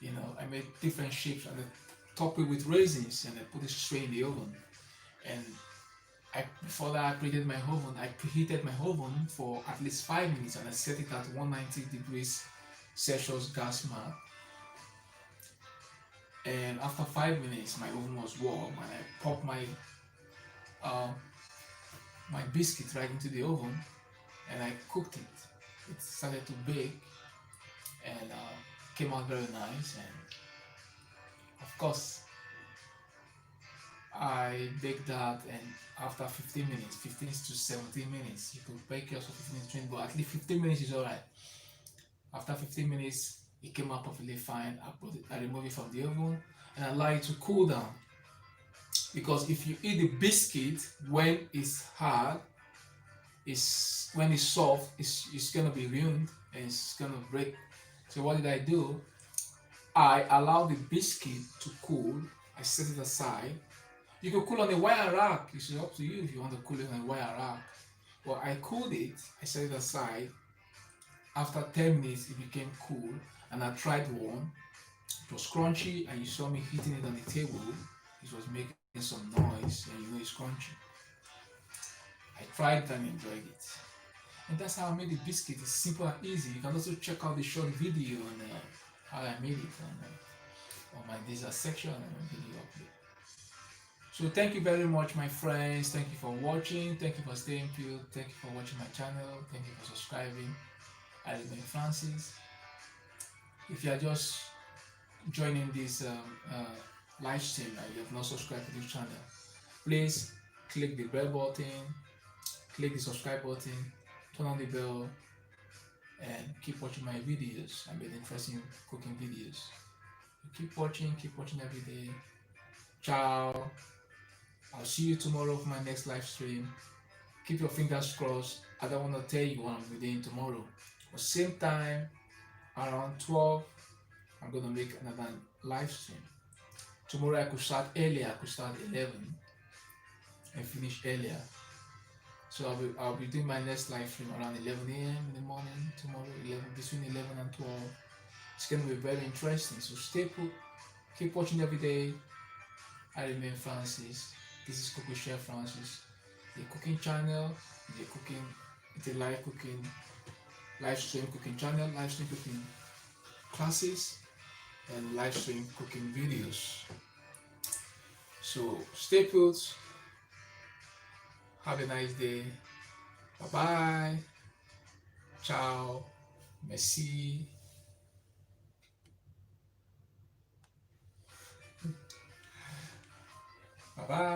You know, I made different shapes and I topped it with raisins and I put it straight in the oven. And before that I preheated my oven for at least 5 minutes, and I set it at 190 degrees Celsius gas mark. And after 5 minutes my oven was warm, and I popped my my biscuit right into the oven and I cooked it. It started to bake and came out very nice. And of course I baked that, and after 15 minutes, 15 to 17 minutes, you could bake yours for 15 to 20, but at least 15 minutes is alright. After 15 minutes, it came out perfectly fine. I removed it from the oven and I allow it to cool down. Because if you eat the biscuit when it's hard, when it's soft, it's gonna be ruined and it's gonna break. So what did I do? I allow the biscuit to cool. I set it aside. You can cool on a wire rack. It's up to you if you want to cool it on a wire rack. Well, I cooled it. I set it aside. After 10 minutes, it became cool, and I tried one. It was crunchy, and you saw me hitting it on the table. It was making some noise, and you know it's crunchy. I tried it and enjoyed it. And that's how I made the biscuit. It's simple and easy. You can also check out the short video on how I made it on my dessert section and my video upload. So thank you very much, my friends. Thank you for watching. Thank you for staying tuned. Thank you for watching my channel. Thank you for subscribing. I remain Francis. If you are just joining this live stream and you have not subscribed to this channel, please click the bell button, click the subscribe button, turn on the bell, and keep watching my videos. I made interesting cooking videos. Keep watching every day. Ciao. I'll see you tomorrow for my next live stream. Keep your fingers crossed. I don't want to tell you what I'm be doing tomorrow. But same time, around 12, I'm going to make another live stream. Tomorrow I could start earlier. I could start 11 and finish earlier. So I'll be doing my next live stream around 11 a.m. in the morning tomorrow, between 11 and 12. It's going to be very interesting. So stay put. Keep watching every day. I remain Francis. This is Cook with Chef Francis. The cooking channel, it's a live stream cooking channel, live stream cooking classes, and live stream cooking videos. So stay put. Have a nice day. Bye bye. Ciao. Merci. Bye bye.